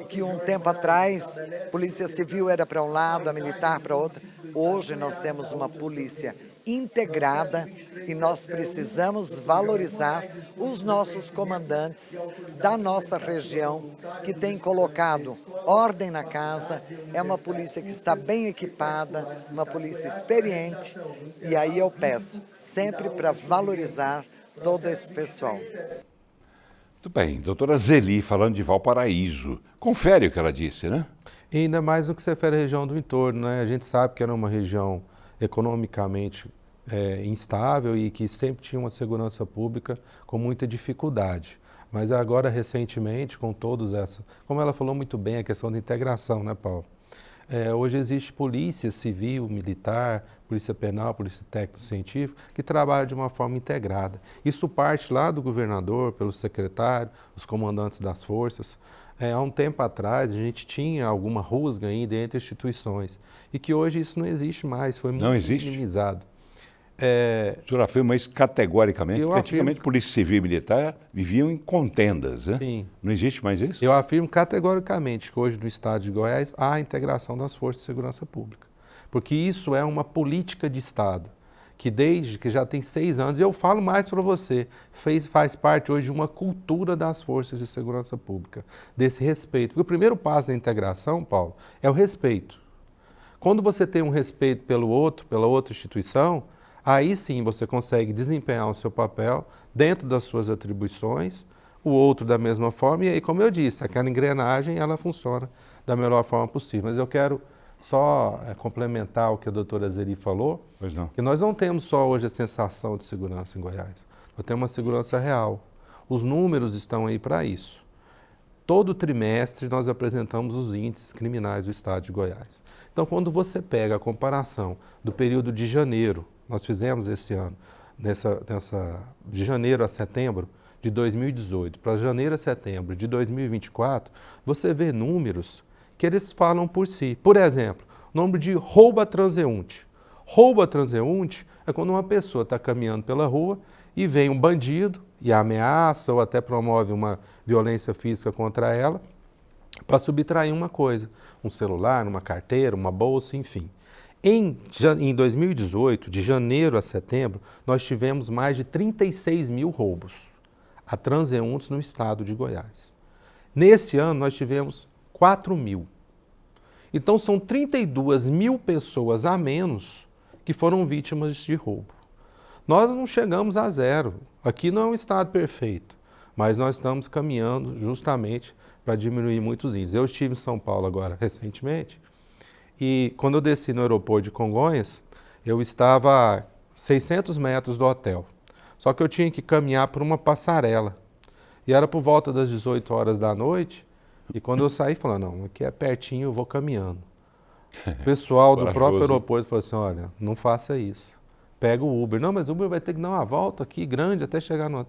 que um tempo atrás, polícia civil era para um lado, a militar para outro. Hoje nós temos uma polícia integrada e nós precisamos valorizar os nossos comandantes da nossa região, que tem colocado ordem na casa. É uma polícia que está bem equipada, uma polícia experiente, e aí eu peço sempre para valorizar todo esse pessoal. Muito bem, doutora Zeli falando de Valparaíso. Confere o que ela disse, né? E ainda mais no que se refere à região do entorno, né? A gente sabe que era uma região economicamente instável e que sempre tinha uma segurança pública com muita dificuldade. Mas agora, recentemente, com todos essa, como ela falou muito bem, a questão da integração, né, Paulo? Hoje existe polícia civil, militar, polícia penal, polícia técnico-científica, que trabalha de uma forma integrada. Isso parte lá do governador, pelo secretário, os comandantes das forças. Há um tempo atrás, a gente tinha alguma rusga ainda entre instituições e que hoje isso não existe mais, foi muito minimizado. O senhor afirma isso categoricamente? Porque antigamente Polícia Civil e Militar viviam em contendas, né? Sim. Não existe mais isso? Eu afirmo categoricamente que hoje no estado de Goiás há a integração das forças de segurança pública. Porque isso é uma política de Estado, que desde que já tem 6 anos, e eu falo mais para você, faz parte hoje de uma cultura das forças de segurança pública, desse respeito. Porque o primeiro passo da integração, Paulo, é o respeito. Quando você tem um respeito pelo outro, pela outra instituição, aí sim você consegue desempenhar o seu papel dentro das suas atribuições, o outro da mesma forma, e aí, como eu disse, aquela engrenagem ela funciona da melhor forma possível. Mas eu quero só complementar o que a doutora Zeli falou, que nós não temos só hoje a sensação de segurança em Goiás, nós temos uma segurança real. Os números estão aí para isso. Todo trimestre nós apresentamos os índices criminais do estado de Goiás. Então, quando você pega a comparação do período de janeiro, nós fizemos esse ano, de janeiro a setembro de 2018 para janeiro a setembro de 2024, você vê números que eles falam por si. Por exemplo, o número de roubo a transeunte. Roubo a transeunte é quando uma pessoa está caminhando pela rua e vem um bandido e ameaça ou até promove uma violência física contra ela para subtrair uma coisa, um celular, uma carteira, uma bolsa, enfim. Em 2018, de janeiro a setembro, nós tivemos mais de 36 mil roubos a transeuntes no estado de Goiás. Nesse ano, nós tivemos 4 mil. Então, são 32 mil pessoas a menos que foram vítimas de roubo. Nós não chegamos a zero. Aqui não é um estado perfeito, mas nós estamos caminhando justamente para diminuir muitos índices. Eu estive em São Paulo agora, recentemente, e quando eu desci no aeroporto de Congonhas, eu estava a 600 metros do hotel. Só que eu tinha que caminhar por uma passarela. E era por volta das 18 horas da noite, e quando eu saí, falei, não, aqui é pertinho, eu vou caminhando. O pessoal do próprio aeroporto falou assim, olha, não faça isso. Pega o Uber. Não, mas o Uber vai ter que dar uma volta aqui grande até chegar no...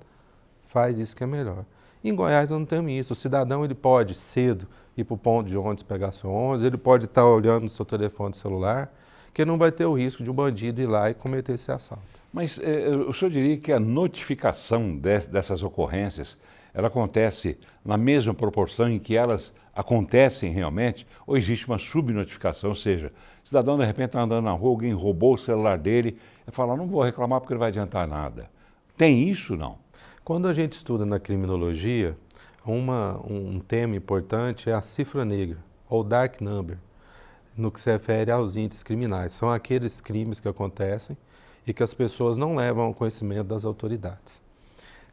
Faz isso que é melhor. Em Goiás nós não temos isso. O cidadão ele pode cedo ir para o ponto de ônibus, pegar seu ônibus, ele pode estar olhando no seu telefone celular, que não vai ter o risco de um bandido ir lá e cometer esse assalto. Mas o senhor diria que a notificação dessas ocorrências, ela acontece na mesma proporção em que elas acontecem realmente, ou existe uma subnotificação, ou seja, o cidadão de repente está andando na rua, alguém roubou o celular dele, e fala, não vou reclamar porque não vai adiantar nada. Tem isso, não? Quando a gente estuda na criminologia, um tema importante é a cifra negra, ou dark number, no que se refere aos índices criminais. São aqueles crimes que acontecem e que as pessoas não levam ao conhecimento das autoridades.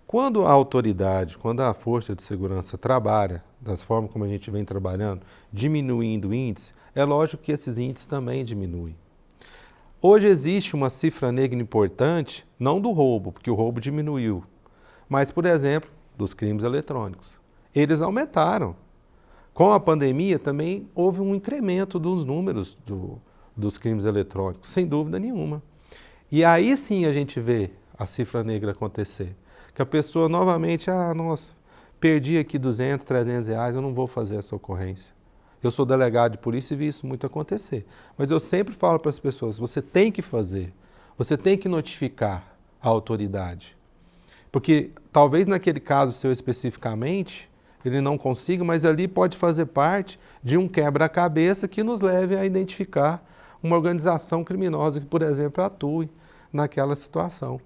Quando a autoridade, quando a força de segurança trabalha, das formas como a gente vem trabalhando, diminuindo o índice, é lógico que esses índices também diminuem. Hoje existe uma cifra negra importante, não do roubo, porque o roubo diminuiu, mas, por exemplo, dos crimes eletrônicos. Eles aumentaram. Com a pandemia também houve um incremento dos números dos crimes eletrônicos, sem dúvida nenhuma. E aí sim a gente vê a cifra negra acontecer. Que a pessoa novamente, nossa, perdi aqui 200, 300 reais, eu não vou fazer essa ocorrência. Eu sou delegado de polícia e vi isso muito acontecer. Mas eu sempre falo para as pessoas, você tem que fazer, você tem que notificar a autoridade. Porque talvez naquele caso seu especificamente, ele não consiga, mas ali pode fazer parte de um quebra-cabeça que nos leve a identificar uma organização criminosa que, por exemplo, atue naquela situação.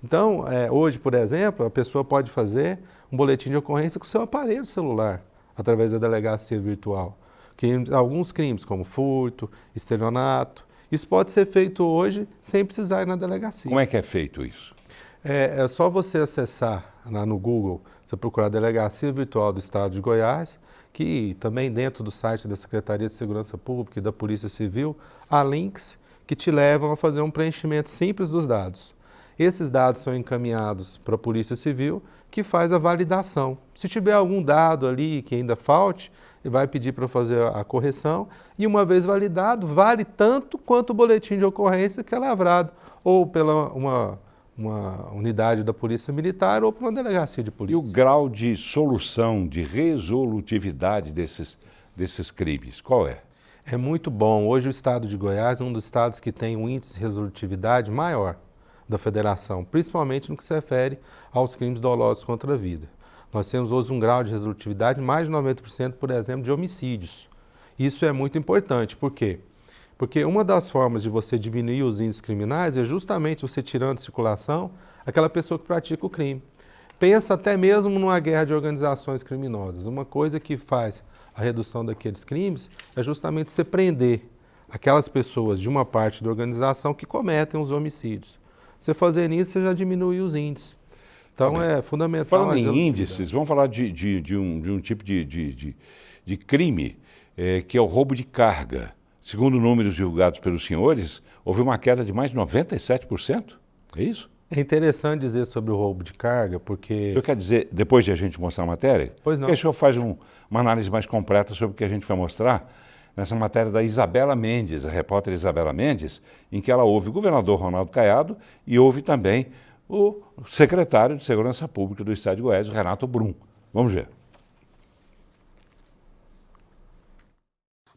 Então, hoje, por exemplo, a pessoa pode fazer um boletim de ocorrência com o seu aparelho celular, através da delegacia virtual. Que alguns crimes, como furto, estelionato, isso pode ser feito hoje sem precisar ir na delegacia. Como é que é feito isso? É só você acessar lá no Google, você procurar Delegacia Virtual do Estado de Goiás, que também dentro do site da Secretaria de Segurança Pública e da Polícia Civil, há links que te levam a fazer um preenchimento simples dos dados. Esses dados são encaminhados para a Polícia Civil, que faz a validação. Se tiver algum dado ali que ainda falte, ele vai pedir para fazer a correção e, uma vez validado, vale tanto quanto o boletim de ocorrência que é lavrado, ou pela uma unidade da Polícia Militar ou pela delegacia de polícia. E o grau de solução, de resolutividade desses crimes, qual é? É muito bom. Hoje o estado de Goiás é um dos estados que tem um índice de resolutividade maior da federação, principalmente no que se refere aos crimes dolosos contra a vida. Nós temos hoje um grau de resolutividade mais de 90%, por exemplo, de homicídios. Isso é muito importante. Por quê? Porque uma das formas de você diminuir os índices criminais é justamente você tirando de circulação aquela pessoa que pratica o crime. Pensa até mesmo numa guerra de organizações criminosas. Uma coisa que faz a redução daqueles crimes é justamente você prender aquelas pessoas de uma parte da organização que cometem os homicídios. Você fazer isso, você já diminui os índices. Então é fundamental. Falando em índices, vamos falar de um tipo de crime que é o roubo de carga. Segundo números divulgados pelos senhores, houve uma queda de mais de 97%. É isso? É interessante dizer sobre o roubo de carga, porque... O senhor quer dizer, depois de a gente mostrar a matéria? Pois não. Porque o senhor faz uma análise mais completa sobre o que a gente vai mostrar nessa matéria da Isabela Mendes, a repórter Isabela Mendes, em que ela ouve o governador Ronaldo Caiado e ouve também o secretário de Segurança Pública do Estado de Goiás, Renato Brum. Vamos ver.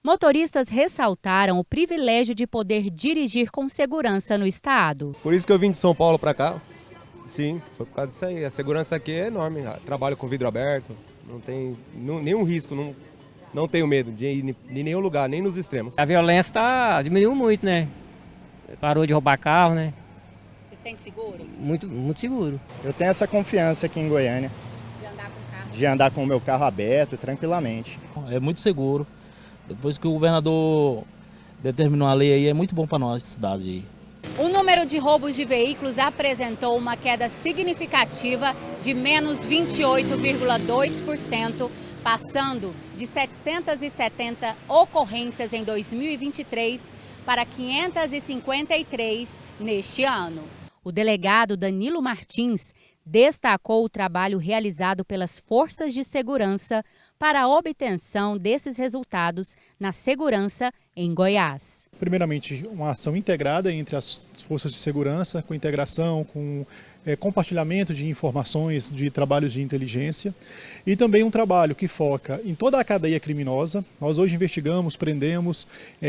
Motoristas ressaltaram o privilégio de poder dirigir com segurança no estado. Por isso que eu vim de São Paulo para cá. Sim, foi por causa disso aí. A segurança aqui é enorme. Trabalho com vidro aberto, não tem nenhum risco, não tenho medo de ir em nenhum lugar, nem nos extremos. A violência diminuiu muito, né? Parou de roubar carro, né? Se sente seguro? Muito, muito seguro. Eu tenho essa confiança aqui em Goiânia. De andar com o carro? De andar com o meu carro aberto, tranquilamente. É muito seguro. Depois que o governador determinou a lei aí, é muito bom para nós, cidade aí. O número de roubos de veículos apresentou uma queda significativa de menos 28,2%, passando de 770 ocorrências em 2023 para 553 neste ano. O delegado Danilo Martins destacou o trabalho realizado pelas forças de segurança para a obtenção desses resultados na segurança em Goiás. Primeiramente, uma ação integrada entre as forças de segurança, com integração, com compartilhamento de informações, de trabalhos de inteligência e também um trabalho que foca em toda a cadeia criminosa. Nós hoje investigamos, prendemos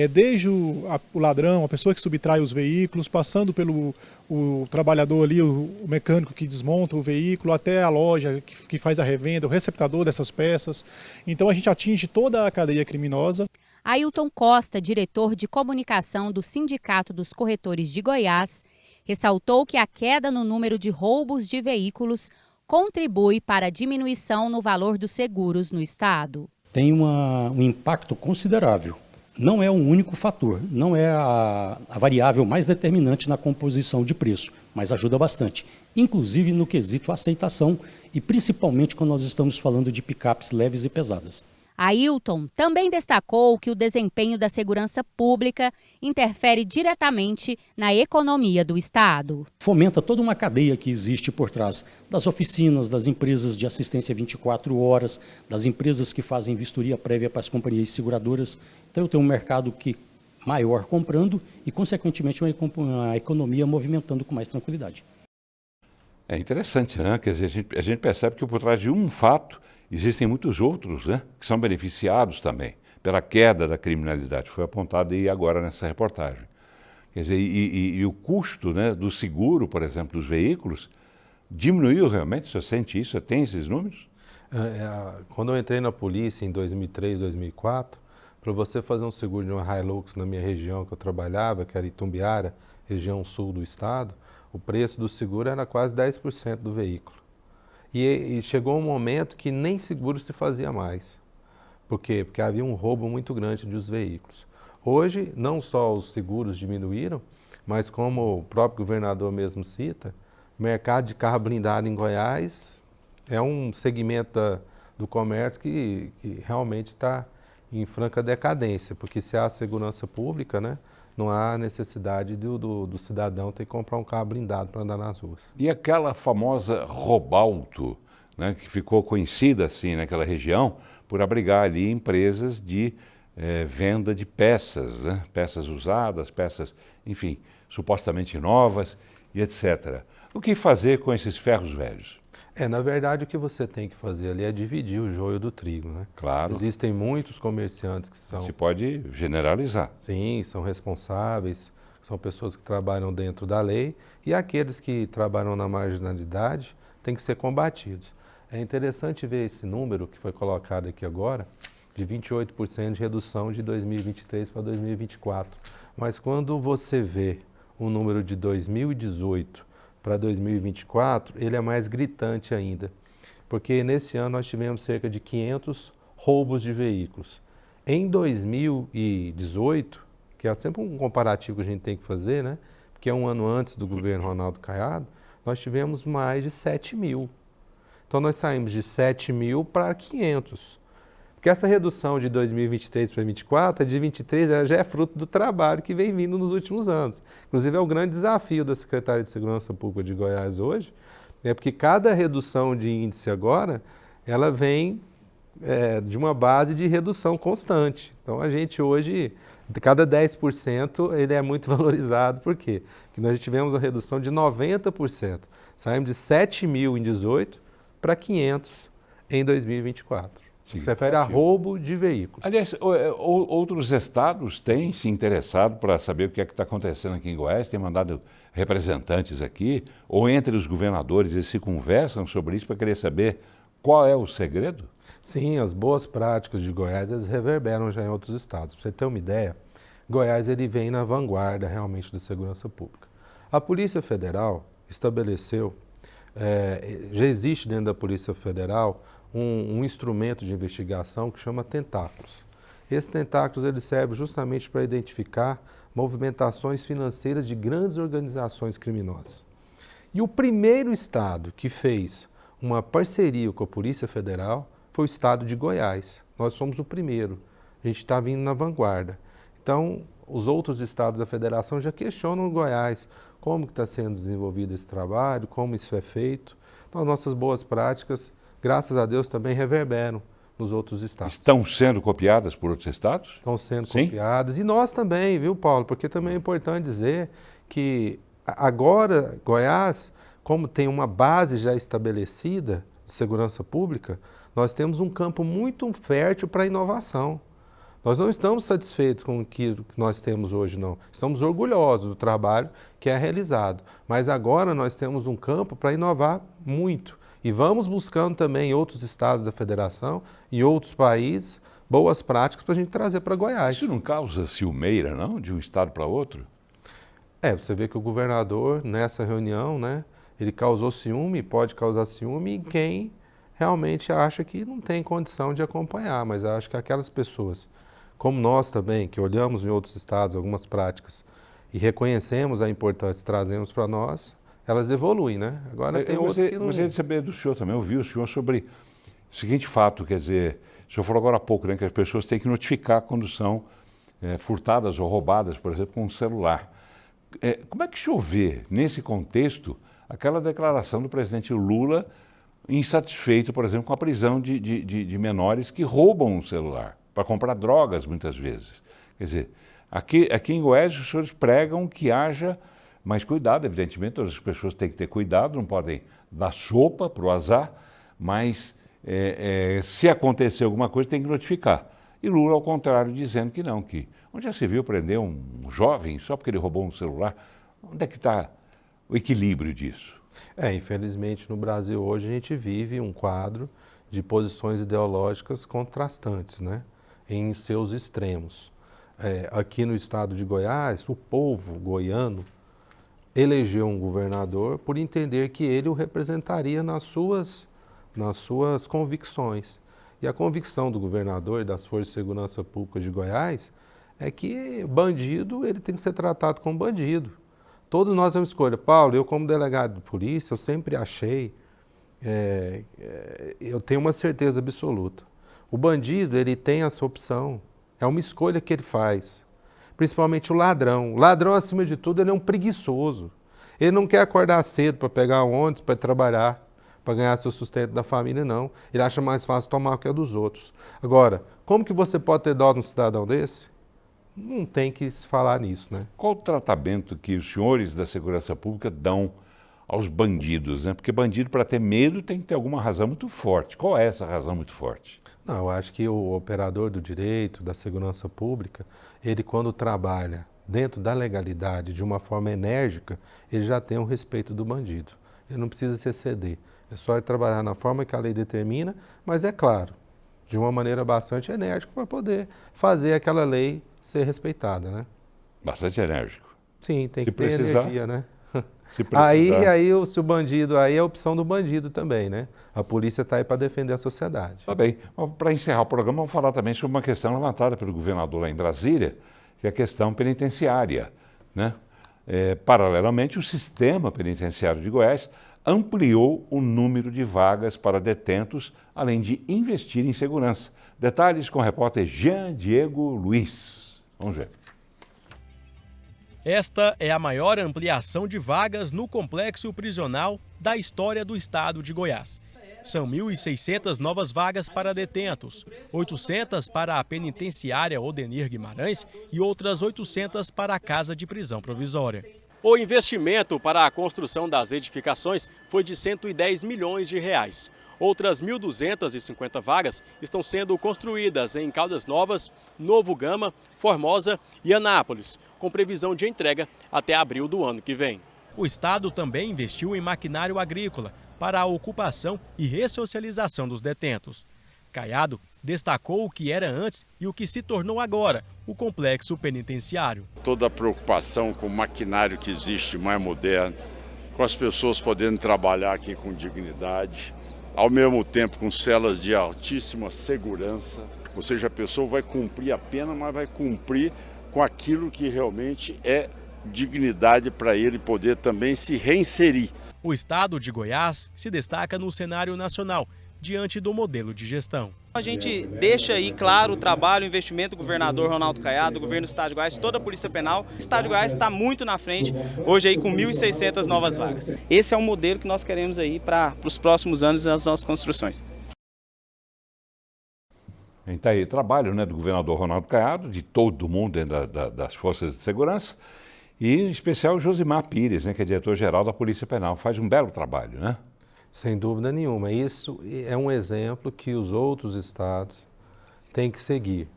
desde o ladrão, a pessoa que subtrai os veículos, passando pelo o trabalhador ali, o mecânico que desmonta o veículo, até a loja que faz a revenda, o receptador dessas peças. Então a gente atinge toda a cadeia criminosa. Ailton Costa, diretor de comunicação do Sindicato dos Corretores de Goiás, ressaltou que a queda no número de roubos de veículos contribui para a diminuição no valor dos seguros no estado. Tem um impacto considerável. Não é o único fator, não é a variável mais determinante na composição de preço, mas ajuda bastante, inclusive no quesito aceitação e principalmente quando nós estamos falando de picapes leves e pesadas. Ailton também destacou que o desempenho da segurança pública interfere diretamente na economia do estado. Fomenta toda uma cadeia que existe por trás das oficinas, das empresas de assistência 24 horas, das empresas que fazem vistoria prévia para as companhias seguradoras. Então eu tenho um mercado maior comprando e, consequentemente, uma economia movimentando com mais tranquilidade. É interessante, né? Quer dizer, a gente percebe que por trás de um fato existem muitos outros, né, que são beneficiados também pela queda da criminalidade. Foi apontado aí agora nessa reportagem. Quer dizer, e o custo, né, do seguro, por exemplo, dos veículos, diminuiu realmente? Você sente isso? Você tem esses números? Quando eu entrei na polícia em 2003, 2004, para você fazer um seguro de uma Hilux na minha região que eu trabalhava, que era Itumbiara, região sul do estado, o preço do seguro era quase 10% do veículo. E chegou um momento que nem seguro se fazia mais. Por quê? Porque havia um roubo muito grande dos veículos. Hoje, não só os seguros diminuíram, mas como o próprio governador mesmo cita, o mercado de carro blindado em Goiás é um segmento do comércio que realmente está em franca decadência, porque se há segurança pública, né, não há necessidade do cidadão ter que comprar um carro blindado para andar nas ruas. E aquela famosa Robalto, né, que ficou conhecida assim naquela região por abrigar ali empresas de venda de peças, né, peças usadas, peças, enfim, supostamente novas e etc. O que fazer com esses ferros velhos? Na verdade, o que você tem que fazer ali é dividir o joio do trigo, né? Claro. Existem muitos comerciantes que são... Se pode generalizar. Sim, são responsáveis, são pessoas que trabalham dentro da lei e aqueles que trabalham na marginalidade têm que ser combatidos. É interessante ver esse número que foi colocado aqui agora, de 28% de redução de 2023 para 2024. Mas quando você vê o número de 2018 para 2024, ele é mais gritante ainda, porque nesse ano nós tivemos cerca de 500 roubos de veículos. Em 2018, que é sempre um comparativo que a gente tem que fazer, né? Porque é um ano antes do governo Ronaldo Caiado, nós tivemos mais de 7 mil. Então nós saímos de 7 mil para 500. Porque essa redução de 2023 para 2024, a de 2023 já é fruto do trabalho que vem vindo nos últimos anos. Inclusive é o grande desafio da Secretaria de Segurança Pública de Goiás hoje, porque cada redução de índice agora, ela vem de uma base de redução constante. Então a gente hoje, cada 10% ele é muito valorizado. Por quê? Porque nós tivemos uma redução de 90%. Saímos de 7 mil em 2018 para 500 em 2024. Sim, se refere a roubo de veículos. Aliás, outros estados têm se interessado para saber o que é que está acontecendo aqui em Goiás, têm mandado representantes aqui, ou entre os governadores, eles se conversam sobre isso para querer saber qual é o segredo? Sim, as boas práticas de Goiás elas reverberam já em outros estados. Para você ter uma ideia, Goiás ele vem na vanguarda realmente da segurança pública. A Polícia Federal estabeleceu, já existe dentro da Polícia Federal, um instrumento de investigação que chama tentáculos. Esses tentáculos ele serve justamente para identificar movimentações financeiras de grandes organizações criminosas. E o primeiro estado que fez uma parceria com a Polícia Federal foi o estado de Goiás. Nós somos o primeiro. A gente está vindo na vanguarda. Então, os outros estados da federação já questionam o Goiás. Como que está sendo desenvolvido esse trabalho, como isso é feito. Então, as nossas boas práticas, graças a Deus, também reverberam nos outros estados. Estão sendo copiadas por outros estados? Estão sendo copiadas. E nós também, viu, Paulo? Porque também é importante dizer que agora Goiás como tem uma base já estabelecida de segurança pública, nós temos um campo muito fértil para a inovação. Nós não estamos satisfeitos com o que nós temos hoje, não. Estamos orgulhosos do trabalho que é realizado, mas agora nós temos um campo para inovar muito. E vamos buscando também em outros estados da federação e outros países boas práticas para a gente trazer para Goiás. Isso não causa ciumeira, não, de um estado para outro? Você vê que o governador, nessa reunião, né, ele causou ciúme, pode causar ciúme em quem realmente acha que não tem condição de acompanhar, mas acho que aquelas pessoas, como nós também, que olhamos em outros estados algumas práticas e reconhecemos a importância e trazemos para nós, elas evoluem, né? Agora tem outros que não... Gostaria de saber do senhor também, ouvi o senhor sobre o seguinte fato, quer dizer, o senhor falou agora há pouco, né, que as pessoas têm que notificar quando são furtadas ou roubadas, por exemplo, com um celular. Como é que o senhor vê, nesse contexto, aquela declaração do presidente Lula insatisfeito, por exemplo, com a prisão de menores que roubam um celular para comprar drogas, muitas vezes? Quer dizer, aqui em Goiás, os senhores pregam que haja mais cuidado, evidentemente, todas as pessoas têm que ter cuidado, não podem dar sopa para o azar, mas se acontecer alguma coisa tem que notificar. E Lula, ao contrário, dizendo que não, que onde já se viu prender um jovem só porque ele roubou um celular? Onde é que está o equilíbrio disso? Infelizmente, no Brasil hoje a gente vive um quadro de posições ideológicas contrastantes, né, em seus extremos. Aqui no estado de Goiás, o povo goiano elegeu um governador por entender que ele o representaria nas suas convicções. E a convicção do governador e das Forças de Segurança Pública de Goiás é que bandido ele tem que ser tratado como bandido. Todos nós temos escolha. Paulo, eu como delegado de polícia, eu sempre achei, eu tenho uma certeza absoluta. O bandido, ele tem essa opção, é uma escolha que ele faz. Principalmente o ladrão. O ladrão, acima de tudo, ele é um preguiçoso. Ele não quer acordar cedo para pegar um ônibus, para trabalhar, para ganhar seu sustento da família, não. Ele acha mais fácil tomar o que é dos outros. Agora, como que você pode ter dó de um cidadão desse? Não tem que se falar nisso, né? Qual o tratamento que os senhores da segurança pública dão aos bandidos, né? Porque bandido, para ter medo, tem que ter alguma razão muito forte. Qual é essa razão muito forte? Não, eu acho que o operador do direito, da segurança pública, ele quando trabalha dentro da legalidade, de uma forma enérgica, ele já tem o respeito do bandido. Ele não precisa se exceder. É só ele trabalhar na forma que a lei determina, mas é claro, de uma maneira bastante enérgica para poder fazer aquela lei ser respeitada, né? Bastante enérgico. Sim, tem que ter energia, né? Se precisar. Se o bandido, aí é a opção do bandido também, né? A polícia está aí para defender a sociedade. Tá bem. Para encerrar o programa, vamos falar também sobre uma questão levantada pelo governador lá em Brasília, que é a questão penitenciária, né? Paralelamente, o sistema penitenciário de Goiás ampliou o número de vagas para detentos, além de investir em segurança. Detalhes com o repórter Jean Diego Luiz. Vamos ver. Esta é a maior ampliação de vagas no complexo prisional da história do estado de Goiás. São 1.600 novas vagas para detentos, 800 para a penitenciária Odenir Guimarães e outras 800 para a casa de prisão provisória. O investimento para a construção das edificações foi de 110 milhões de reais. Outras 1.250 vagas estão sendo construídas em Caldas Novas, Novo Gama, Formosa e Anápolis, com previsão de entrega até abril do ano que vem. O estado também investiu em maquinário agrícola para a ocupação e ressocialização dos detentos. Caiado destacou o que era antes e o que se tornou agora, o complexo penitenciário. Toda a preocupação com o maquinário que existe mais moderno, com as pessoas podendo trabalhar aqui com dignidade, ao mesmo tempo com celas de altíssima segurança. Ou seja, a pessoa vai cumprir a pena, mas vai cumprir com aquilo que realmente é dignidade para ele poder também se reinserir. O estado de Goiás se destaca no cenário nacional, diante do modelo de gestão. A gente deixa aí claro o trabalho, o investimento do governador Ronaldo Caiado, do governo do estado de Goiás, toda a Polícia Penal. O estado de Goiás está muito na frente, hoje aí com 1.600 novas vagas. Esse é o modelo que nós queremos aí para os próximos anos nas nossas construções. Está aí trabalho, né, do governador Ronaldo Caiado, de todo mundo dentro das forças de segurança. E em especial o Josimar Pires, né, que é diretor-geral da Polícia Penal, faz um belo trabalho, né? Sem dúvida nenhuma. Isso é um exemplo que os outros estados têm que seguir.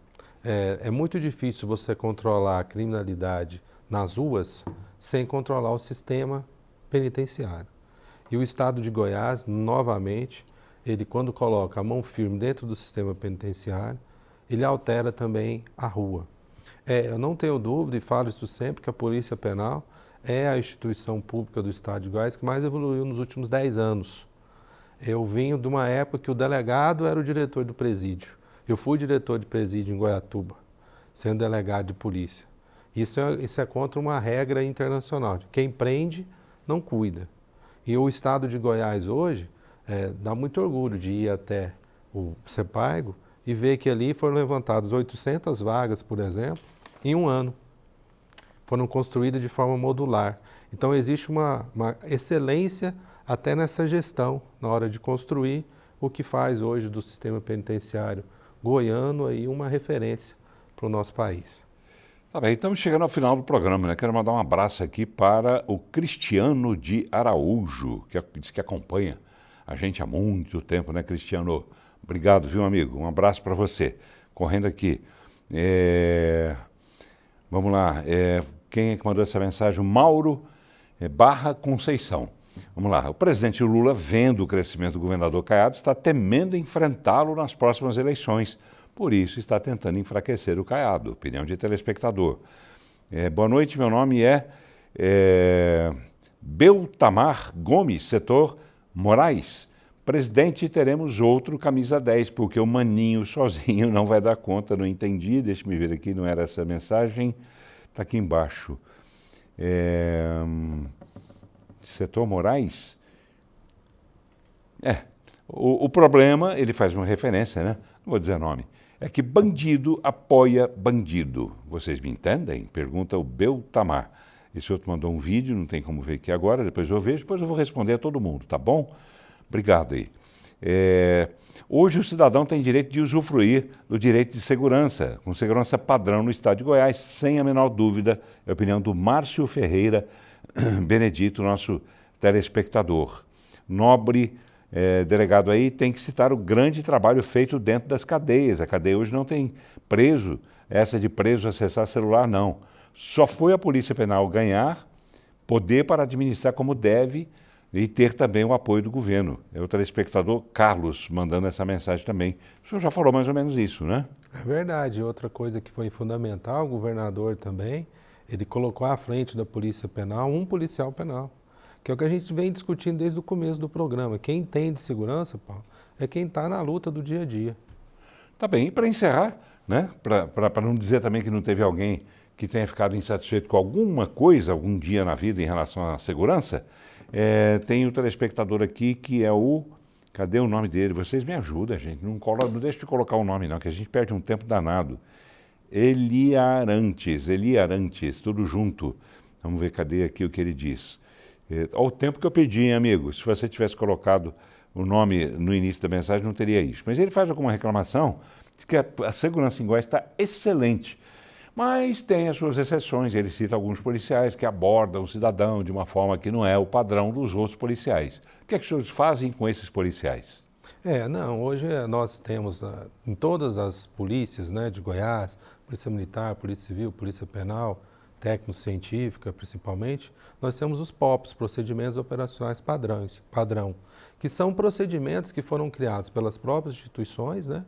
É muito difícil você controlar a criminalidade nas ruas sem controlar o sistema penitenciário. E o estado de Goiás, novamente, ele quando coloca a mão firme dentro do sistema penitenciário, ele altera também a rua. Eu não tenho dúvida, e falo isso sempre, que a Polícia Penal é a instituição pública do estado de Goiás que mais evoluiu nos últimos 10 anos. Eu vim de uma época que o delegado era o diretor do presídio. Eu fui diretor de presídio em Goiatuba, sendo delegado de polícia. Isso é contra uma regra internacional, de quem prende não cuida. E o estado de Goiás hoje dá muito orgulho de ir até o CEPAIGO e ver que ali foram levantadas 800 vagas, por exemplo, em um ano. Foram construídas de forma modular. Então existe uma excelência até nessa gestão, na hora de construir, o que faz hoje do sistema penitenciário goiano aí uma referência para o nosso país. Tá bem, estamos chegando ao final do programa, né? Quero mandar um abraço aqui para o Cristiano de Araújo, que diz que acompanha a gente há muito tempo, né, Cristiano? Obrigado, viu, amigo? Um abraço para você. Correndo aqui. Vamos lá. Quem é que mandou essa mensagem? O Mauro Barra Conceição. Vamos lá. O presidente Lula, vendo o crescimento do governador Caiado, está temendo enfrentá-lo nas próximas eleições. Por isso, está tentando enfraquecer o Caiado. Opinião de telespectador. Boa noite, meu nome é Beltamar Gomes, setor Moraes. Presidente, teremos outro camisa 10, porque o Maninho sozinho não vai dar conta, não entendi. Deixa-me ver aqui, não era essa mensagem. Está aqui embaixo. Setor Moraes? O problema, ele faz uma referência, né? Não vou dizer nome. É que bandido apoia bandido. Vocês me entendem? Pergunta o Beltamar. Esse outro mandou um vídeo, não tem como ver aqui agora, depois eu vejo, depois eu vou responder a todo mundo, tá bom? Obrigado aí. Hoje o cidadão tem direito de usufruir do direito de segurança, com segurança padrão no estado de Goiás, sem a menor dúvida, é a opinião do Márcio Ferreira Benedito, nosso telespectador. Nobre delegado aí tem que citar o grande trabalho feito dentro das cadeias. A cadeia hoje não tem preso, essa de preso acessar celular não. Só foi a Polícia Penal ganhar poder para administrar como deve e ter também o apoio do governo. É o telespectador Carlos mandando essa mensagem também. O senhor já falou mais ou menos isso, né? É verdade. Outra coisa que foi fundamental, o governador também, ele colocou à frente da Polícia Penal um policial penal, que é o que a gente vem discutindo desde o começo do programa. Quem entende segurança, Paulo, é quem está na luta do dia a dia. Tá bem, e para encerrar, né? Para não dizer também que não teve alguém que tenha ficado insatisfeito com alguma coisa, algum dia na vida em relação à segurança, tem o telespectador aqui que é o... Cadê o nome dele? Vocês me ajudam, gente. Não deixa de colocar o nome não, que a gente perde um tempo danado. Eliarantes, tudo junto. Vamos ver, cadê aqui o que ele diz. Olha o tempo que eu pedi, hein, amigo. Se você tivesse colocado o nome no início da mensagem, não teria isso. Mas ele faz alguma reclamação, diz que a segurança em Goiás está excelente. Mas tem as suas exceções, ele cita alguns policiais que abordam o cidadão de uma forma que não é o padrão dos outros policiais. O que é que os senhores fazem com esses policiais? Hoje nós temos em todas as polícias, né, de Goiás, Polícia Militar, Polícia Civil, Polícia Penal, técnico-científica principalmente, nós temos os POPs, Procedimentos Operacionais Padrão, que são procedimentos que foram criados pelas próprias instituições, né?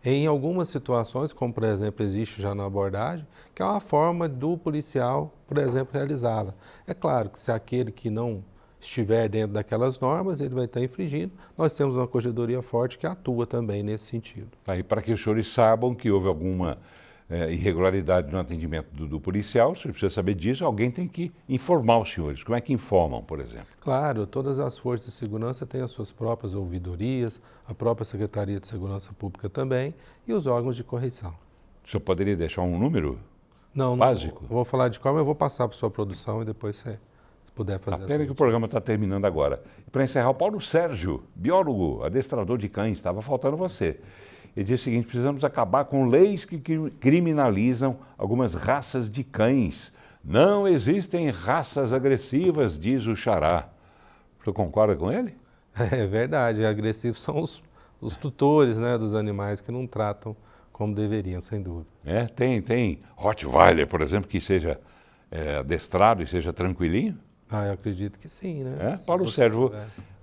Em algumas situações, como por exemplo existe já na abordagem, que é uma forma do policial, por exemplo, realizá-la. É claro que se aquele que não estiver dentro daquelas normas, ele vai estar infringindo. Nós temos uma corregedoria forte que atua também nesse sentido. Aí, para que os senhores saibam que houve alguma irregularidade no atendimento do policial, se precisa saber disso, alguém tem que informar os senhores. Como é que informam, por exemplo? Claro, todas as forças de segurança têm as suas próprias ouvidorias, a própria Secretaria de Segurança Pública também e os órgãos de correição. O senhor poderia deixar um número básico? Não vou falar de qual, mas eu vou passar para a sua produção e depois você se puder fazer essa. Pena que o programa está terminando agora. Para encerrar, o Paulo Sérgio, biólogo, adestrador de cães, estava faltando você. Ele diz o seguinte: precisamos acabar com leis que criminalizam algumas raças de cães, Não existem raças agressivas, diz o Xará. Você concorda com ele? É verdade, agressivos são os tutores, né, dos animais que não tratam como deveriam, sem dúvida. Tem Rottweiler, por exemplo, que seja adestrado e seja tranquilinho? Eu acredito que sim, né? Paulo Sérgio,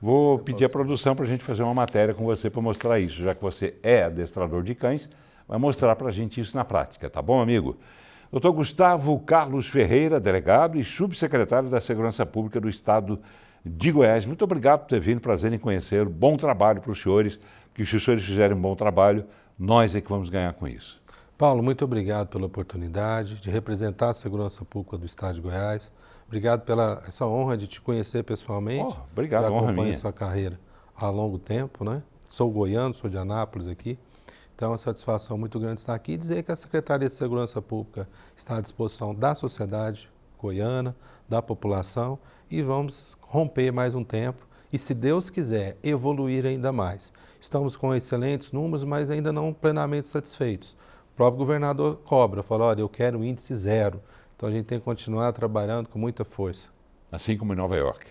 vou pedir a produção para a gente fazer uma matéria com você para mostrar isso, já que você é adestrador de cães, vai mostrar para a gente isso na prática, tá bom, amigo? Dr. Gustavo Carlos Ferreira, delegado e subsecretário da Segurança Pública do Estado de Goiás. Muito obrigado por ter vindo, prazer em conhecer. Bom trabalho para os senhores, que se os senhores fizerem um bom trabalho, nós é que vamos ganhar com isso. Paulo, muito obrigado pela oportunidade de representar a Segurança Pública do Estado de Goiás. Obrigado pela essa honra de te conhecer pessoalmente. Obrigado, honra minha. Acompanho sua carreira há longo tempo, né? Sou goiano, sou de Anápolis aqui. Então, é uma satisfação muito grande estar aqui e dizer que a Secretaria de Segurança Pública está à disposição da sociedade goiana, da população, e vamos romper mais um tempo e, se Deus quiser, evoluir ainda mais. Estamos com excelentes números, mas ainda não plenamente satisfeitos. O próprio governador cobra, fala, olha, eu quero um índice 0. Então, a gente tem que continuar trabalhando com muita força. Assim como em Nova York.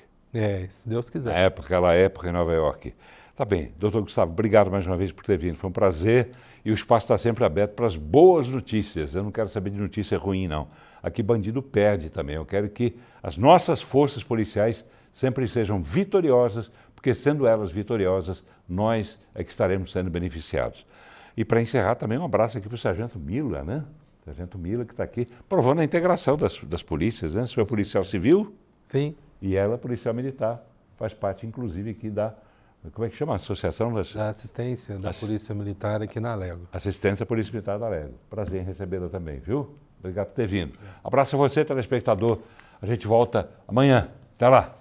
Se Deus quiser. Aquela época em Nova York. Tá bem, doutor Gustavo, obrigado mais uma vez por ter vindo. Foi um prazer e o espaço está sempre aberto para as boas notícias. Eu não quero saber de notícia ruim, não. Aqui bandido perde também. Eu quero que as nossas forças policiais sempre sejam vitoriosas, porque sendo elas vitoriosas, nós é que estaremos sendo beneficiados. E para encerrar também um abraço aqui para o Sargento Mila, né? Sargento Mila que está aqui provando a integração das polícias, né? O senhor é policial civil? Sim. E ela é policial militar. Faz parte, inclusive, aqui da... Como é que chama? Associação da Assistência da Polícia Militar aqui na Alego. Assistência da Polícia Militar da Alego. Prazer em recebê-la também, viu? Obrigado por ter vindo. Abraço a você, telespectador. A gente volta amanhã. Até lá.